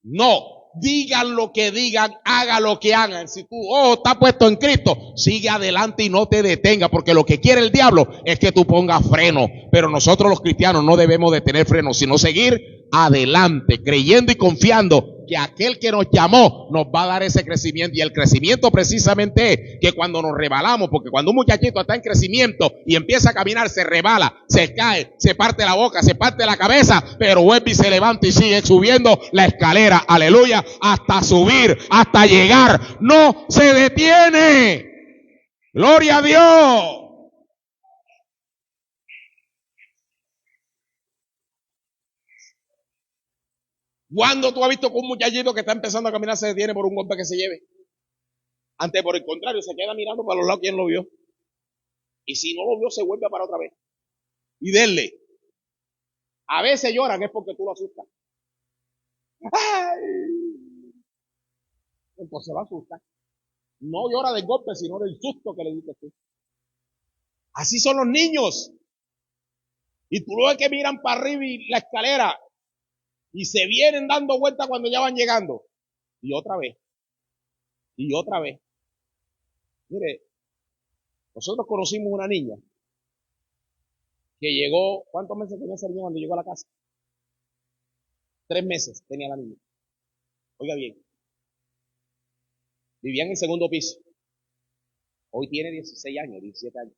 No. Digan lo que digan, haga lo que hagan. Si tu ojo está puesto en Cristo, sigue adelante y no te detenga, porque lo que quiere el diablo es que tú pongas freno. Pero nosotros los cristianos no debemos de tener freno, sino seguir adelante, creyendo y confiando que aquel que nos llamó nos va a dar ese crecimiento. Y el crecimiento precisamente es que cuando nos rebalamos, porque cuando un muchachito está en crecimiento y empieza a caminar, se rebala, se cae, se parte la boca, se parte la cabeza, pero vuelve y se levanta y sigue subiendo la escalera, aleluya, hasta subir, hasta llegar. No se detiene. Gloria a Dios. ¿Cuándo tú has visto que un muchachito que está empezando a caminar se detiene por un golpe que se lleve? Antes, por el contrario, se queda mirando para los lados quien lo vio. Y si no lo vio, se vuelve para otra vez. Y denle. A veces lloran, es porque tú lo asustas. ¡Ay! Entonces lo asustas. No llora del golpe, sino del susto que le diste tú. Así son los niños. Y tú lo ves que miran para arriba y la escalera. Y se vienen dando vueltas cuando ya van llegando. Y otra vez. Y otra vez. Mire, nosotros conocimos una niña que llegó, ¿cuántos meses tenía esa niña cuando llegó a la casa? 3 meses tenía la niña. Oiga bien. Vivía en el segundo piso. Hoy tiene 16 años, 17 años.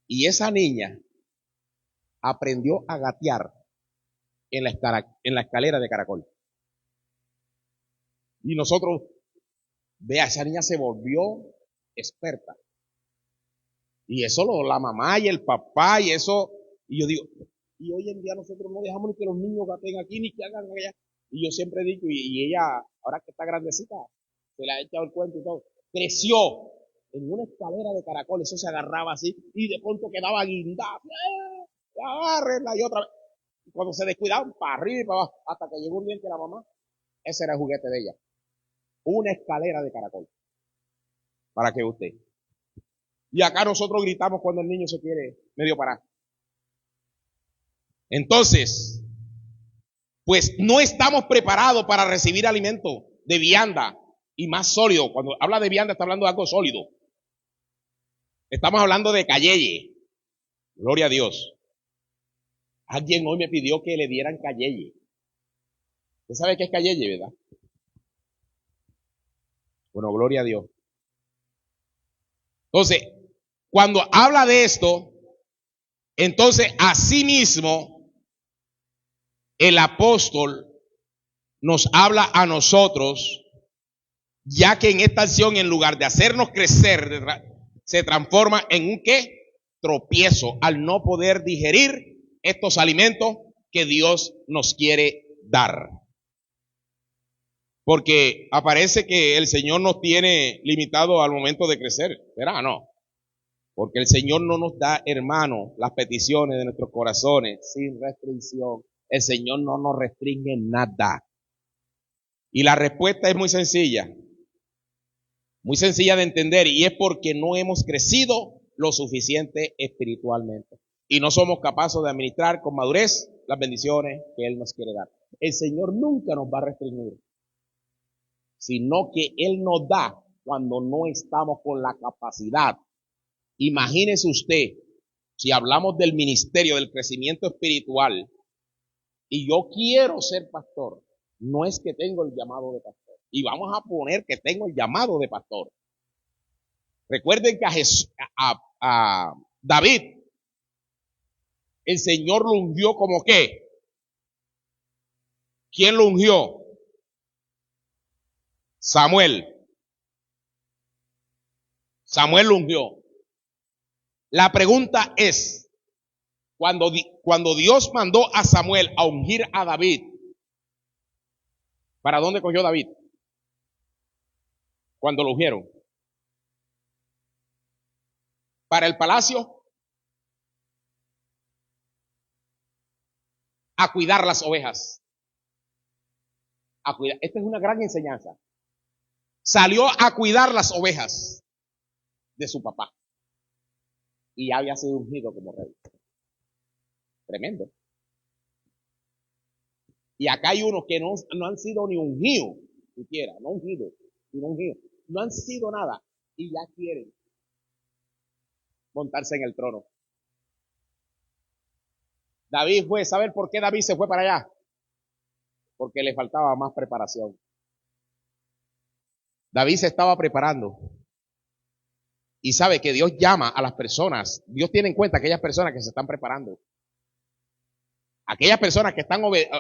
Y esa niña aprendió a gatear en la escalera de caracol. Y nosotros, vea, esa niña se volvió experta. Y eso la mamá y el papá y eso, y yo digo, y hoy en día nosotros no dejamos ni que los niños gaten aquí ni que hagan allá. Y yo siempre digo, y ella, ahora que está grandecita, se le ha echado el cuento y todo, creció en una escalera de caracol, eso se agarraba así, y de pronto quedaba guindada, agárrenla y otra vez. Y cuando se descuidaban, para arriba y para abajo, hasta que llegó un día que la mamá, ese era el juguete de ella, una escalera de caracol, para que usted. Y acá nosotros gritamos cuando el niño se quiere medio parar. Entonces, pues no estamos preparados para recibir alimento de vianda y más sólido. Cuando habla de vianda está hablando de algo sólido. Estamos hablando de cayeye. Gloria a Dios. Alguien hoy me pidió que le dieran cayeye. ¿Usted sabe qué es cayeye, verdad? Bueno, gloria a Dios. Entonces, cuando habla de esto, entonces asimismo el apóstol nos habla a nosotros, ya que en esta acción, en lugar de hacernos crecer, se transforma en un ¿qué? Tropiezo al no poder digerir estos alimentos que Dios nos quiere dar. Porque aparece que el Señor nos tiene limitado al momento de crecer, ¿verdad? No. Porque el Señor no nos da, hermano, las peticiones de nuestros corazones sin restricción. El Señor no nos restringe nada. Y la respuesta es muy sencilla de entender, y es porque no hemos crecido lo suficiente espiritualmente. Y no somos capaces de administrar con madurez las bendiciones que Él nos quiere dar. El Señor nunca nos va a restringir, sino que Él nos da cuando no estamos con la capacidad. Imagínese usted, si hablamos del ministerio, del crecimiento espiritual, y yo quiero ser pastor, no es que tengo el llamado de pastor. Y vamos a poner que tengo el llamado de pastor. Recuerden que a David, el Señor lo ungió como ¿qué? ¿Quién lo ungió? Samuel. Samuel lo ungió. La pregunta es, cuando Dios mandó a Samuel a ungir a David, ¿para dónde cogió David? Cuando lo ungieron. ¿Para el palacio? A cuidar las ovejas. A cuidar. Esta es una gran enseñanza. Salió a cuidar las ovejas de su papá. Y ya había sido ungido como rey. Tremendo. Y acá hay unos que no han sido ni ungidos, siquiera, no ungidos, sino ungidos. No han sido nada y ya quieren montarse en el trono. David fue, ¿saben por qué David se fue para allá? Porque le faltaba más preparación. David se estaba preparando. Y sabe que Dios llama a las personas, Dios tiene en cuenta aquellas personas que se están preparando. Aquellas personas que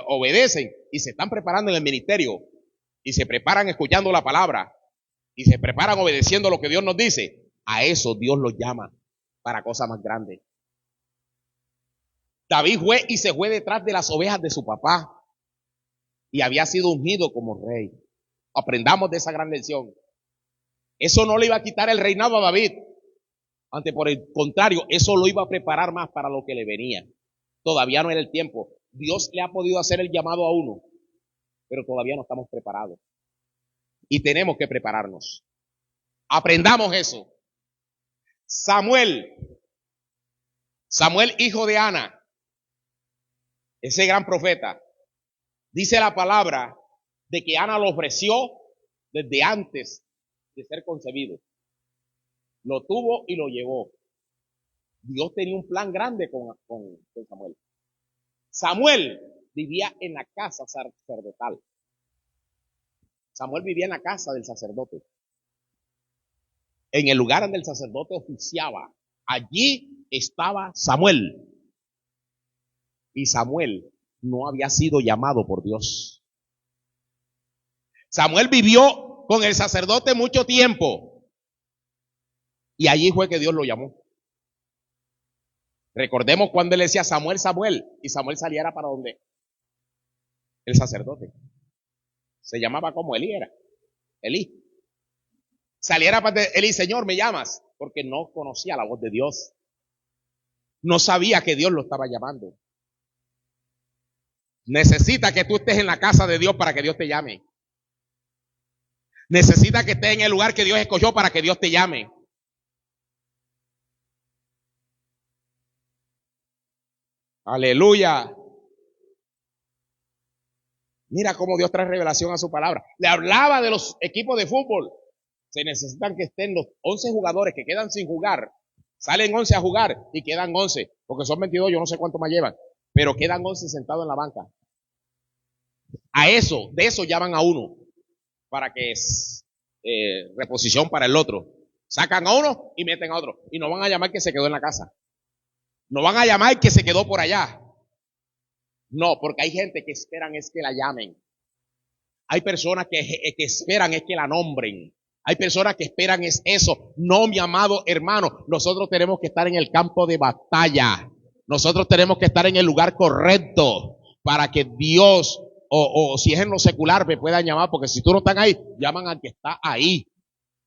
obedecen y se están preparando en el ministerio y se preparan escuchando la palabra y se preparan obedeciendo lo que Dios nos dice, a eso Dios los llama para cosas más grandes. David fue y se fue detrás de las ovejas de su papá y había sido ungido como rey. Aprendamos de esa gran lección. Eso no le iba a quitar el reinado a David. Antes, por el contrario, eso lo iba a preparar más para lo que le venía. Todavía no era el tiempo. Dios le ha podido hacer el llamado a uno, pero todavía no estamos preparados. Y tenemos que prepararnos. Aprendamos eso. Samuel, hijo de Ana, ese gran profeta, dice la palabra de que Ana lo ofreció desde antes de ser concebido. Lo tuvo y lo llevó. Dios tenía un plan grande con Samuel. Samuel vivía en la casa sacerdotal. Samuel vivía en la casa del sacerdote. En el lugar donde el sacerdote oficiaba. Allí estaba Samuel. Y Samuel no había sido llamado por Dios. Samuel vivió con el sacerdote mucho tiempo. Y allí fue que Dios lo llamó. Recordemos cuando él decía Samuel, Samuel. Y Samuel saliera para donde el sacerdote. Se llamaba como Elí era. Elí. Saliera para Elí, Señor, me llamas. Porque no conocía la voz de Dios. No sabía que Dios lo estaba llamando. Necesita que tú estés en la casa de Dios para que Dios te llame. Necesita que estés en el lugar que Dios escogió para que Dios te llame. Aleluya. Mira cómo Dios trae revelación a su palabra. Le hablaba de los equipos de fútbol. Se necesitan que estén los 11 jugadores que quedan sin jugar. Salen 11 a jugar y quedan 11. Porque son 22, yo no sé cuánto más llevan. Pero quedan 11 sentados en la banca. De eso llaman a uno. Para que es reposición para el otro. Sacan a uno y meten a otro. Y no van a llamar que se quedó en la casa. No van a llamar que se quedó por allá. No, porque hay gente que esperan es que la llamen. Hay personas que esperan es que la nombren. Hay personas que esperan es eso. No, mi amado hermano, nosotros tenemos que estar en el campo de batalla. Nosotros tenemos que estar en el lugar correcto para que Dios, o si es en lo secular, me puedan llamar, porque si tú no estás ahí, llaman al que está ahí.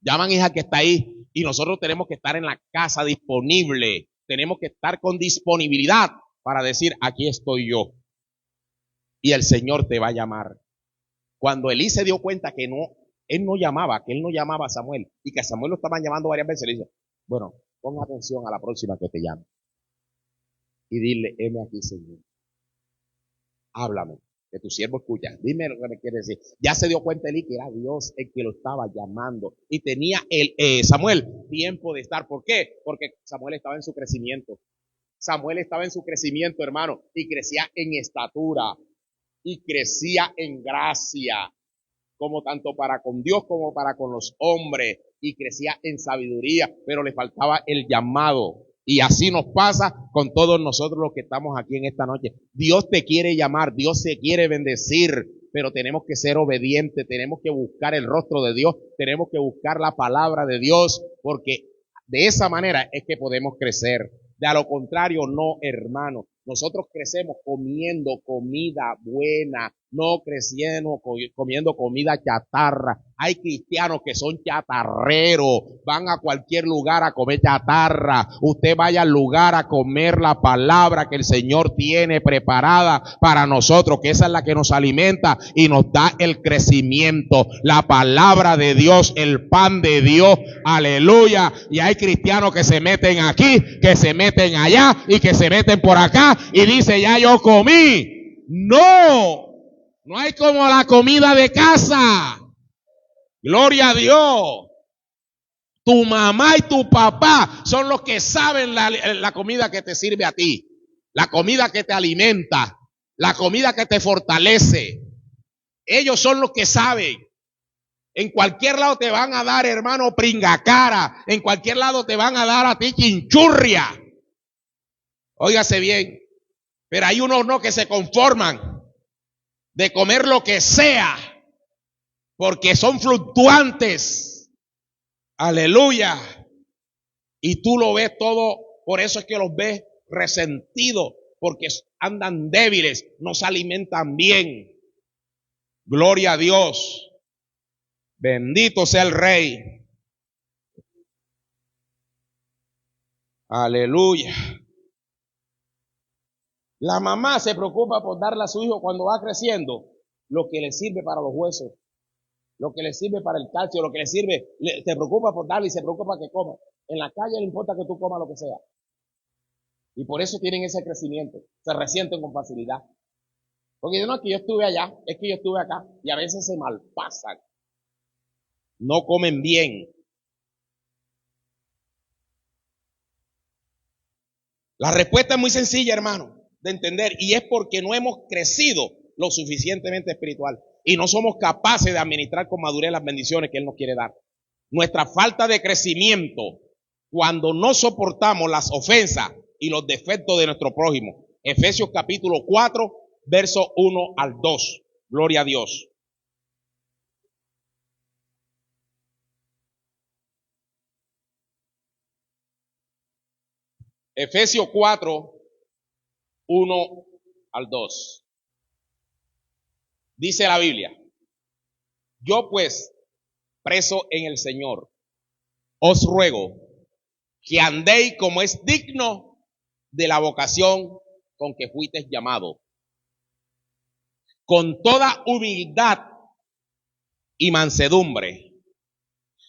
Llaman al que está ahí. Y nosotros tenemos que estar en la casa disponible. Tenemos que estar con disponibilidad para decir, aquí estoy yo. Y el Señor te va a llamar. Cuando Elí se dio cuenta que él no llamaba a Samuel, y que a Samuel lo estaban llamando varias veces, le dice, bueno, pon atención a la próxima que te llame. Y dile, heme aquí, Señor. Háblame, que tu siervo escucha. Dime lo que me quiere decir. Ya se dio cuenta Elí que era Dios el que lo estaba llamando. Y tenía Samuel tiempo de estar. ¿Por qué? Porque Samuel estaba en su crecimiento. Samuel estaba en su crecimiento, hermano, y crecía en estatura. Y crecía en gracia, como tanto para con Dios como para con los hombres, y crecía en sabiduría, pero le faltaba el llamado. Y así nos pasa con todos nosotros los que estamos aquí en esta noche. Dios te quiere llamar, Dios se quiere bendecir, pero tenemos que ser obedientes, tenemos que buscar el rostro de Dios, tenemos que buscar la palabra de Dios, porque de esa manera es que podemos crecer. De a lo contrario, no, hermano. Nosotros crecemos comiendo comida buena, no creciendo comiendo comida chatarra. Hay cristianos que son chatarreros, van a cualquier lugar a comer chatarra. Usted vaya al lugar a comer la palabra que el Señor tiene preparada para nosotros, que esa es la que nos alimenta y nos da el crecimiento. La palabra de Dios, el pan de Dios, aleluya. Y hay cristianos que se meten aquí, que se meten allá y que se meten por acá y dice, ya yo comí. No hay como la comida de casa. Gloria a Dios. Tu mamá y tu papá son los que saben la comida que te sirve a ti, la comida que te alimenta, la comida que te fortalece. Ellos son los que saben. En cualquier lado te van a dar, hermano, pringacara. En cualquier lado te van a dar a ti chinchurria. Óigase bien. Pero hay unos no que se conforman de comer lo que sea, porque son fluctuantes. Aleluya. Y tú lo ves todo, por eso es que los ves resentidos, porque andan débiles, no se alimentan bien. Gloria a Dios. Bendito sea el Rey. Aleluya. La mamá se preocupa por darle a su hijo cuando va creciendo lo que le sirve para los huesos, lo que le sirve para el calcio, lo que le sirve, se preocupa por darle y se preocupa que coma. En la calle le importa que tú comas lo que sea. Y por eso tienen ese crecimiento, se resienten con facilidad. Porque no es que yo estuve allá, es que yo estuve acá, y a veces se malpasan. No comen bien. La respuesta es muy sencilla, hermano, de entender, y es porque no hemos crecido lo suficientemente espiritual y no somos capaces de administrar con madurez las bendiciones que Él nos quiere dar. Nuestra falta de crecimiento, cuando no soportamos las ofensas y los defectos de nuestro prójimo. Efesios capítulo 4, verso 1 al 2. Gloria a Dios. Efesios 4, 1 al 2. Dice la Biblia: yo pues, preso en el Señor, os ruego que andéis como es digno de la vocación con que fuisteis llamados, con toda humildad y mansedumbre,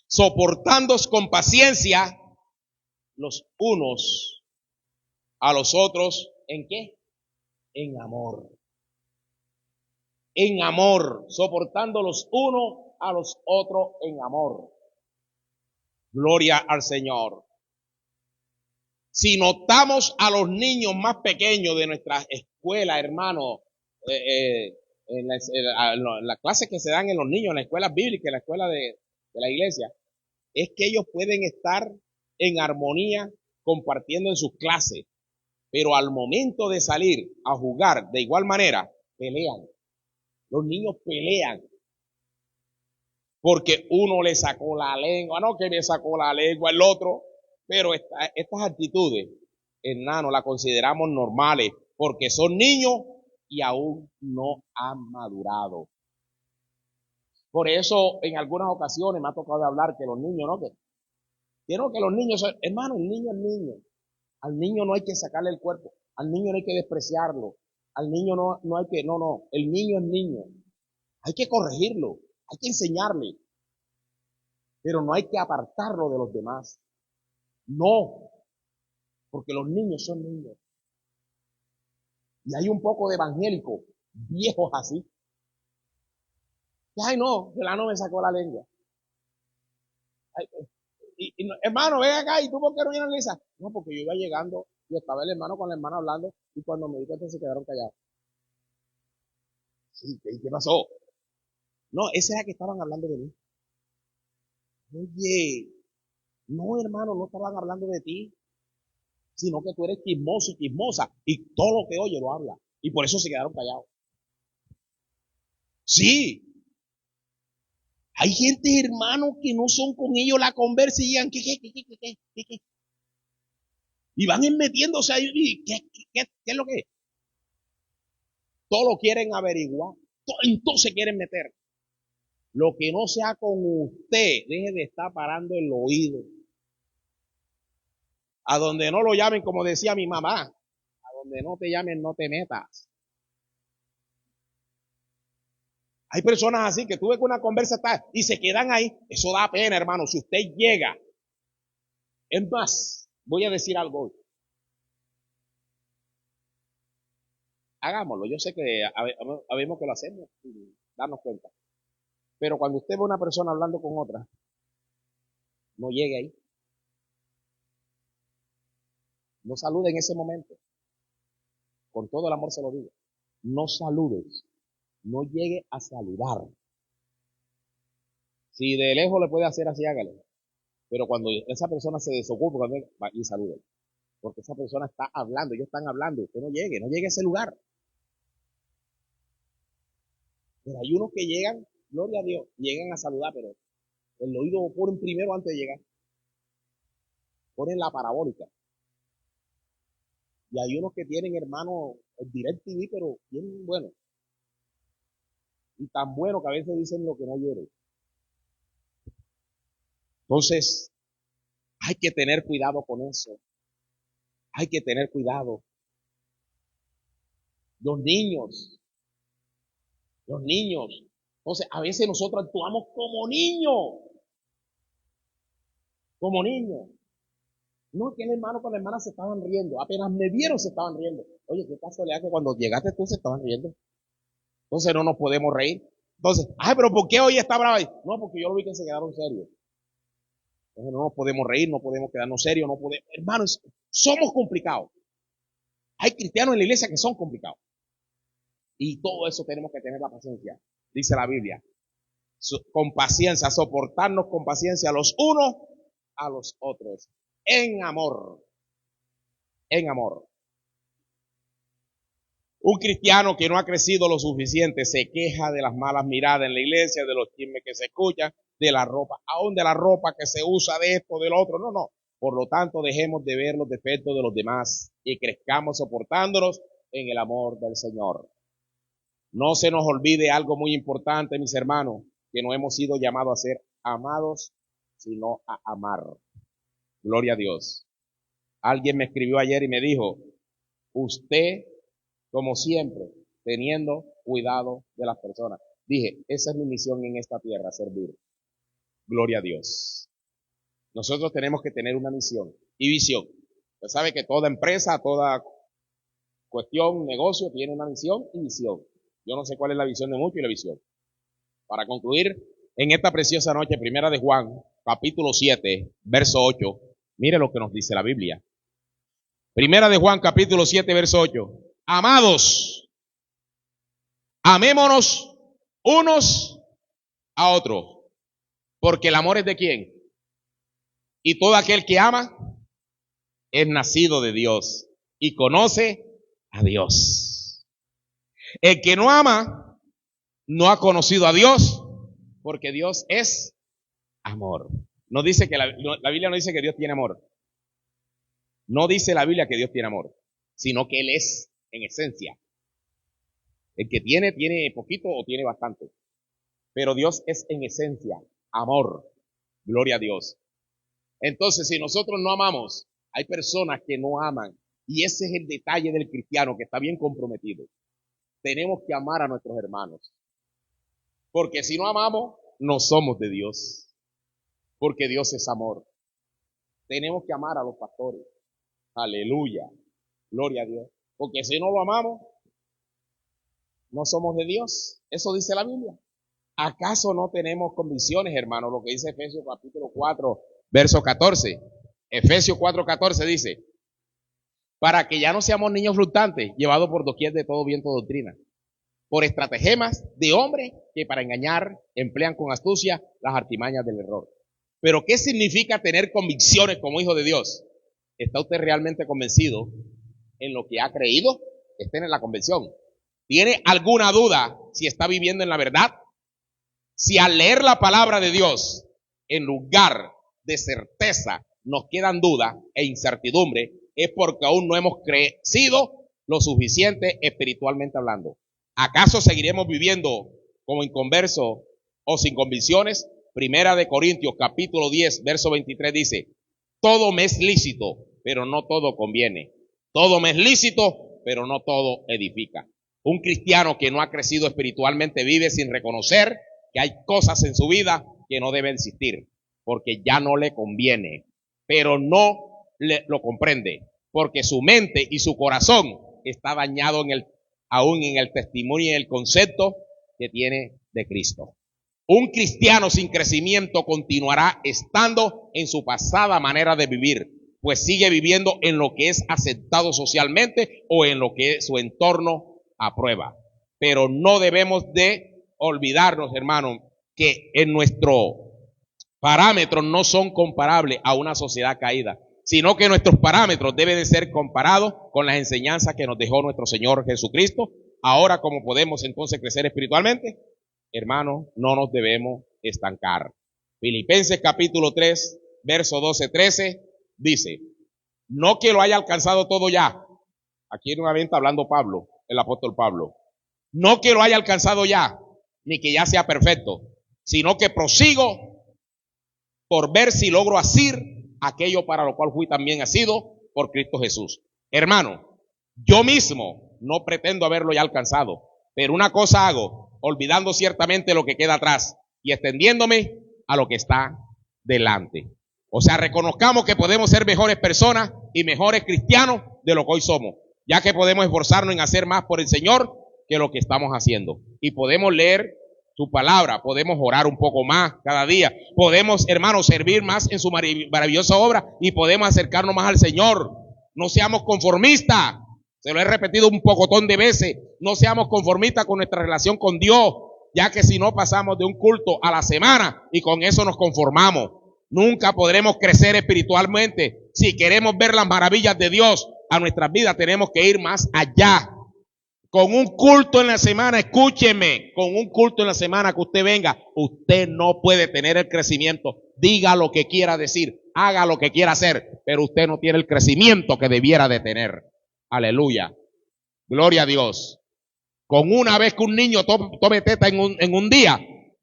soportándoos con paciencia los unos a los otros. ¿En qué? En amor. En amor, soportando los unos a los otros en amor. Gloria al Señor. Si notamos a los niños más pequeños de nuestra escuela, hermano, en las clases que se dan en los niños, en la escuela bíblica, en la escuela de la iglesia, es que ellos pueden estar en armonía compartiendo en sus clases, pero al momento de salir a jugar de igual manera, pelean. Los niños pelean porque uno le sacó la lengua, no que me sacó la lengua el otro, pero estas actitudes, hermano, las consideramos normales porque son niños y aún no han madurado. Por eso en algunas ocasiones me ha tocado hablar que los niños, ¿no? Que los niños son, hermano, el niño es niño. Al niño no hay que sacarle el cuerpo, al niño no hay que despreciarlo, al niño no hay que, no, el niño es niño. Hay que corregirlo, hay que enseñarle, pero no hay que apartarlo de los demás. No, porque los niños son niños. Y hay un poco de evangélicos viejos así. Ay, no, fulano me sacó la lengua. Ay, hermano, ven acá, ¿y tú por qué no vienes a Lisa? No, porque yo iba llegando y estaba el hermano con la hermana hablando y cuando me di cuenta se quedaron callados. Sí, ¿qué pasó? No, esa era que estaban hablando de mí. Oye, no, hermano, no estaban hablando de ti, sino que tú eres chismoso y chismosa y todo lo que oye lo habla. Y por eso se quedaron callados. Sí. Hay gente, hermano, que no son con ellos la conversa y digan, ¿qué? Y van metiéndose ahí, ¿qué es lo que es? Todo lo quieren averiguar, entonces quieren meter. Lo que no sea con usted, deje de estar parando el oído. A donde no lo llamen, como decía mi mamá, a donde no te llamen, no te metas. Hay personas así que tú ves que una conversa está y se quedan ahí. Eso da pena, hermano. Si usted llega, es más, voy a decir algo hoy. Hagámoslo. Yo sé que habemos que lo hacemos sin darnos cuenta. Pero cuando usted ve a una persona hablando con otra, no llegue ahí. No salude en ese momento. Con todo el amor se lo digo. No saludes. No llegue a saludar. Si de lejos le puede hacer así, hágale. Pero cuando esa persona se desocupa, va y salude. Porque esa persona está hablando, ellos están hablando. Usted no llegue a ese lugar. Pero hay unos que llegan, gloria a Dios, llegan a saludar, pero el oído lo ponen primero antes de llegar. Ponen la parabólica. Y hay unos que tienen, hermano, el DirecTV, pero bien bueno. Y tan bueno que a veces dicen lo que no quieren. Entonces, hay que tener cuidado con eso. Hay que tener cuidado. Los niños. Entonces, a veces nosotros actuamos como niños. Como niños. No, que el hermano con la hermana se estaban riendo. Apenas me vieron se estaban riendo. Oye, qué casualidad que cuando llegaste tú se estaban riendo. Entonces no nos podemos reír. Entonces, pero ¿por qué hoy está brava ahí? No, porque yo lo vi que se quedaron serios. Entonces no nos podemos reír, no podemos quedarnos serios, no podemos. Hermanos, somos complicados. Hay cristianos en la iglesia que son complicados. Y todo eso tenemos que tener la paciencia. Dice la Biblia. Con paciencia, soportarnos con paciencia los unos a los otros. en amor. En amor. Un cristiano que no ha crecido lo suficiente se queja de las malas miradas en la iglesia, de los chismes que se escuchan, de la ropa, aún de la ropa que se usa, de esto, del otro. No, no. Por lo tanto, dejemos de ver los defectos de los demás y crezcamos soportándolos en el amor del Señor. No se nos olvide algo muy importante, mis hermanos, que no hemos sido llamados a ser amados, sino a amar. Gloria a Dios. Alguien me escribió ayer y me dijo, usted, como siempre, teniendo cuidado de las personas. Dije, esa es mi misión en esta tierra, servir. Gloria a Dios. Nosotros tenemos que tener una misión y visión. Usted sabe que toda empresa, toda cuestión, negocio, tiene una misión y visión. Yo no sé cuál es la visión de muchos y la visión. Para concluir, en esta preciosa noche, primera de Juan, capítulo 7, verso 8, mire lo que nos dice la Biblia. Primera de Juan, capítulo 7, verso 8. Amados, amémonos unos a otros, porque el amor es de ¿quién? Y todo aquel que ama es nacido de Dios y conoce a Dios. El que no ama no ha conocido a Dios, porque Dios es amor. No dice que la Biblia no dice que Dios tiene amor. No dice la Biblia que Dios tiene amor, sino que Él es en esencia. El que tiene poquito o tiene bastante. Pero Dios es en esencia amor. Gloria a Dios. Entonces, si nosotros no amamos, hay personas que no aman. Y ese es el detalle del cristiano que está bien comprometido. Tenemos que amar a nuestros hermanos. Porque si no amamos, no somos de Dios. Porque Dios es amor. Tenemos que amar a los pastores. Aleluya. Gloria a Dios. Porque si no lo amamos, no somos de Dios. Eso dice la Biblia. ¿Acaso no tenemos convicciones, hermanos? Lo que dice Efesios capítulo 4, verso 14. Efesios 4:14 dice, para que ya no seamos niños fluctuantes, llevados por doquier de todo viento de doctrina, por estratagemas de hombres que para engañar emplean con astucia las artimañas del error. Pero ¿qué significa tener convicciones como hijo de Dios? ¿Está usted realmente convencido en lo que ha creído? Esté en la convención. ¿Tiene alguna duda si está viviendo en la verdad? Si al leer la palabra de Dios, en lugar de certeza, nos quedan dudas e incertidumbre, es porque aún no hemos crecido lo suficiente espiritualmente hablando. ¿Acaso seguiremos viviendo como inconversos o sin convicciones? Primera de Corintios, capítulo 10, verso 23 dice, todo me es lícito, pero no todo conviene. Todo me es lícito, pero no todo edifica. Un cristiano que no ha crecido espiritualmente vive sin reconocer que hay cosas en su vida que no deben existir, porque ya no le conviene, pero no lo comprende, porque su mente y su corazón está dañado aún en el testimonio y en el concepto que tiene de Cristo. Un cristiano sin crecimiento continuará estando en su pasada manera de vivir, pues sigue viviendo en lo que es aceptado socialmente o en lo que su entorno aprueba. Pero no debemos de olvidarnos, hermanos, que en nuestros parámetros no son comparables a una sociedad caída, sino que nuestros parámetros deben de ser comparados con las enseñanzas que nos dejó nuestro Señor Jesucristo. Ahora, ¿cómo podemos entonces crecer espiritualmente? Hermanos, no nos debemos estancar. Filipenses capítulo 3, verso 12-13, dice, no que lo haya alcanzado todo ya. Aquí nuevamente hablando Pablo, el apóstol Pablo. No que lo haya alcanzado ya, ni que ya sea perfecto, sino que prosigo por ver si logro asir aquello para lo cual fui también asido por Cristo Jesús. Hermano, yo mismo no pretendo haberlo ya alcanzado, pero una cosa hago, olvidando ciertamente lo que queda atrás y extendiéndome a lo que está delante. O sea, reconozcamos que podemos ser mejores personas y mejores cristianos de lo que hoy somos, ya que podemos esforzarnos en hacer más por el Señor que lo que estamos haciendo. Y podemos leer su palabra, podemos orar un poco más cada día, podemos, hermanos, servir más en su maravillosa obra y podemos acercarnos más al Señor. No seamos conformistas, se lo he repetido un pocotón de veces, no seamos conformistas con nuestra relación con Dios, ya que si no pasamos de un culto a la semana y con eso nos conformamos. Nunca podremos crecer espiritualmente Si queremos ver las maravillas de Dios a nuestras vidas, tenemos que ir más allá. Con un culto en la semana, escúcheme, con un culto en la semana que usted venga, usted no puede tener el crecimiento. Diga lo que quiera decir, haga lo que quiera hacer, pero usted no tiene el crecimiento que debiera de tener. Aleluya. Gloria a Dios. Con una vez que un niño tome teta en un día,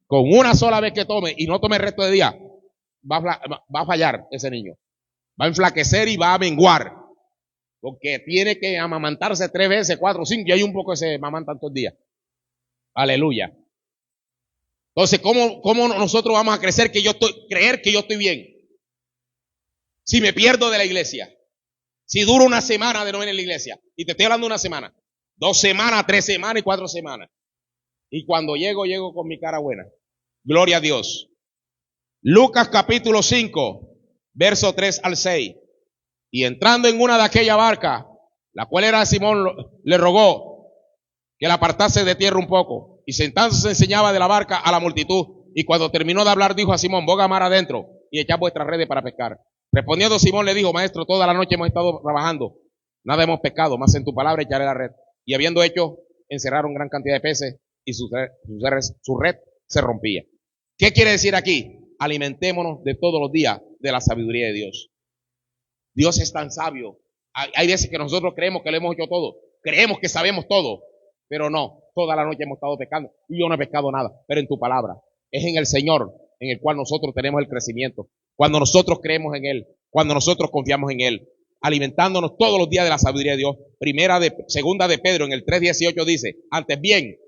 con una sola vez que tome y no tome el resto de día, va a fallar ese niño. Va a enflaquecer y va a menguar. Porque tiene que amamantarse 3 veces, 4, 5, y hay un poco que se amamantan todos los días. Aleluya. Entonces, ¿cómo nosotros vamos a creer que yo estoy bien? Si me pierdo de la iglesia. Si duro una semana de no venir a la iglesia. Y te estoy hablando de una semana. 2 semanas, 3 semanas y 4 semanas. Y cuando llego con mi cara buena. Gloria a Dios. Lucas capítulo 5, verso 3 al 6. Y entrando en una de aquella barca, la cual era de Simón, le rogó que la apartase de tierra un poco. Y sentándose enseñaba de la barca a la multitud. Y cuando terminó de hablar, dijo a Simón: boga mar adentro y echad vuestras redes para pescar. Respondiendo Simón le dijo: maestro, toda la noche hemos estado trabajando, nada hemos pescado, mas en tu palabra echaré la red. Y habiendo hecho, encerraron gran cantidad de peces y su red se rompía. ¿Qué quiere decir aquí? Alimentémonos de todos los días de la sabiduría de Dios. Dios es tan sabio. Hay veces que nosotros creemos que lo hemos hecho todo. Creemos que sabemos todo. Pero no, toda la noche hemos estado pescando. Y yo no he pescado nada. Pero en tu palabra. Es en el Señor en el cual nosotros tenemos el crecimiento. Cuando nosotros creemos en Él. Cuando nosotros confiamos en Él. Alimentándonos todos los días de la sabiduría de Dios. Segunda de Pedro en el 3:18 dice: antes bien,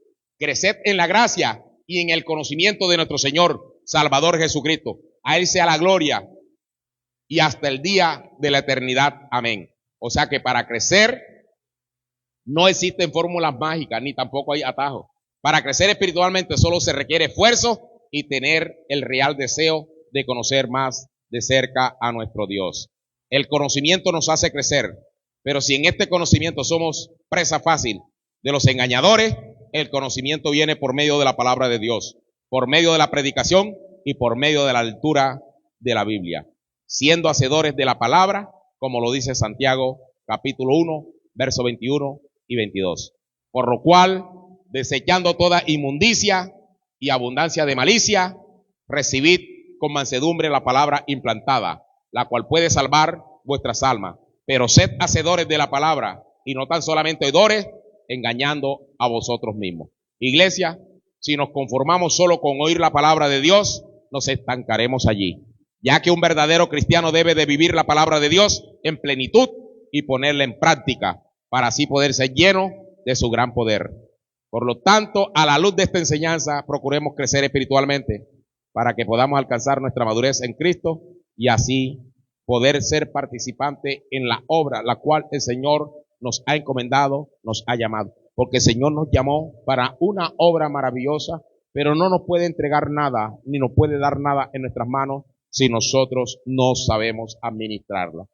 creced en la gracia y en el conocimiento de nuestro Señor Salvador Jesucristo. A Él sea la gloria y hasta el día de la eternidad. Amén. O sea que para crecer no existen fórmulas mágicas, ni tampoco hay atajos. Para crecer espiritualmente solo se requiere esfuerzo y tener el real deseo de conocer más de cerca a nuestro Dios. El conocimiento nos hace crecer, pero si en este conocimiento somos presa fácil de los engañadores, el conocimiento viene por medio de la palabra de Dios, por medio de la predicación y por medio de la lectura de la Biblia, siendo hacedores de la palabra, como lo dice Santiago capítulo 1, verso 21 y 22. Por lo cual, desechando toda inmundicia y abundancia de malicia, recibid con mansedumbre la palabra implantada, la cual puede salvar vuestras almas. Pero sed hacedores de la palabra y no tan solamente oidores, engañando a vosotros mismos. Iglesia, si nos conformamos solo con oír la palabra de Dios, nos estancaremos allí, ya que un verdadero cristiano debe de vivir la palabra de Dios en plenitud y ponerla en práctica para así poder ser lleno de su gran poder. Por lo tanto, a la luz de esta enseñanza, procuremos crecer espiritualmente para que podamos alcanzar nuestra madurez en Cristo y así poder ser participante en la obra la cual el Señor nos ha encomendado, nos ha llamado. Porque el Señor nos llamó para una obra maravillosa, pero no nos puede entregar nada, ni nos puede dar nada en nuestras manos si nosotros no sabemos administrarla.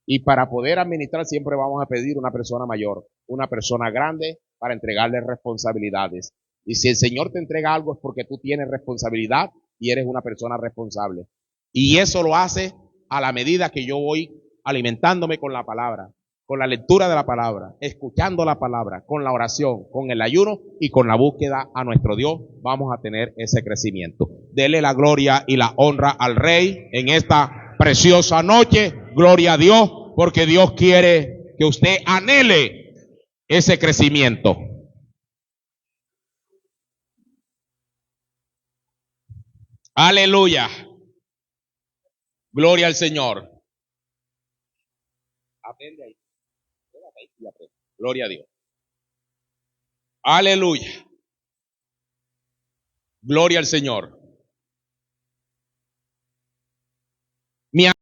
Y para poder administrar siempre vamos a pedir una persona mayor, una persona grande para entregarle responsabilidades. Y si el Señor te entrega algo es porque tú tienes responsabilidad y eres una persona responsable. Y eso lo hace a la medida que yo voy alimentándome con la palabra, con la lectura de la palabra, escuchando la palabra, con la oración, con el ayuno y con la búsqueda a nuestro Dios, vamos a tener ese crecimiento. Dele la gloria y la honra al Rey en esta preciosa noche. Gloria a Dios, porque Dios quiere que usted anhele ese crecimiento. Aleluya. Gloria al Señor. Aprende ahí. Gloria a Dios. Aleluya. Gloria al Señor.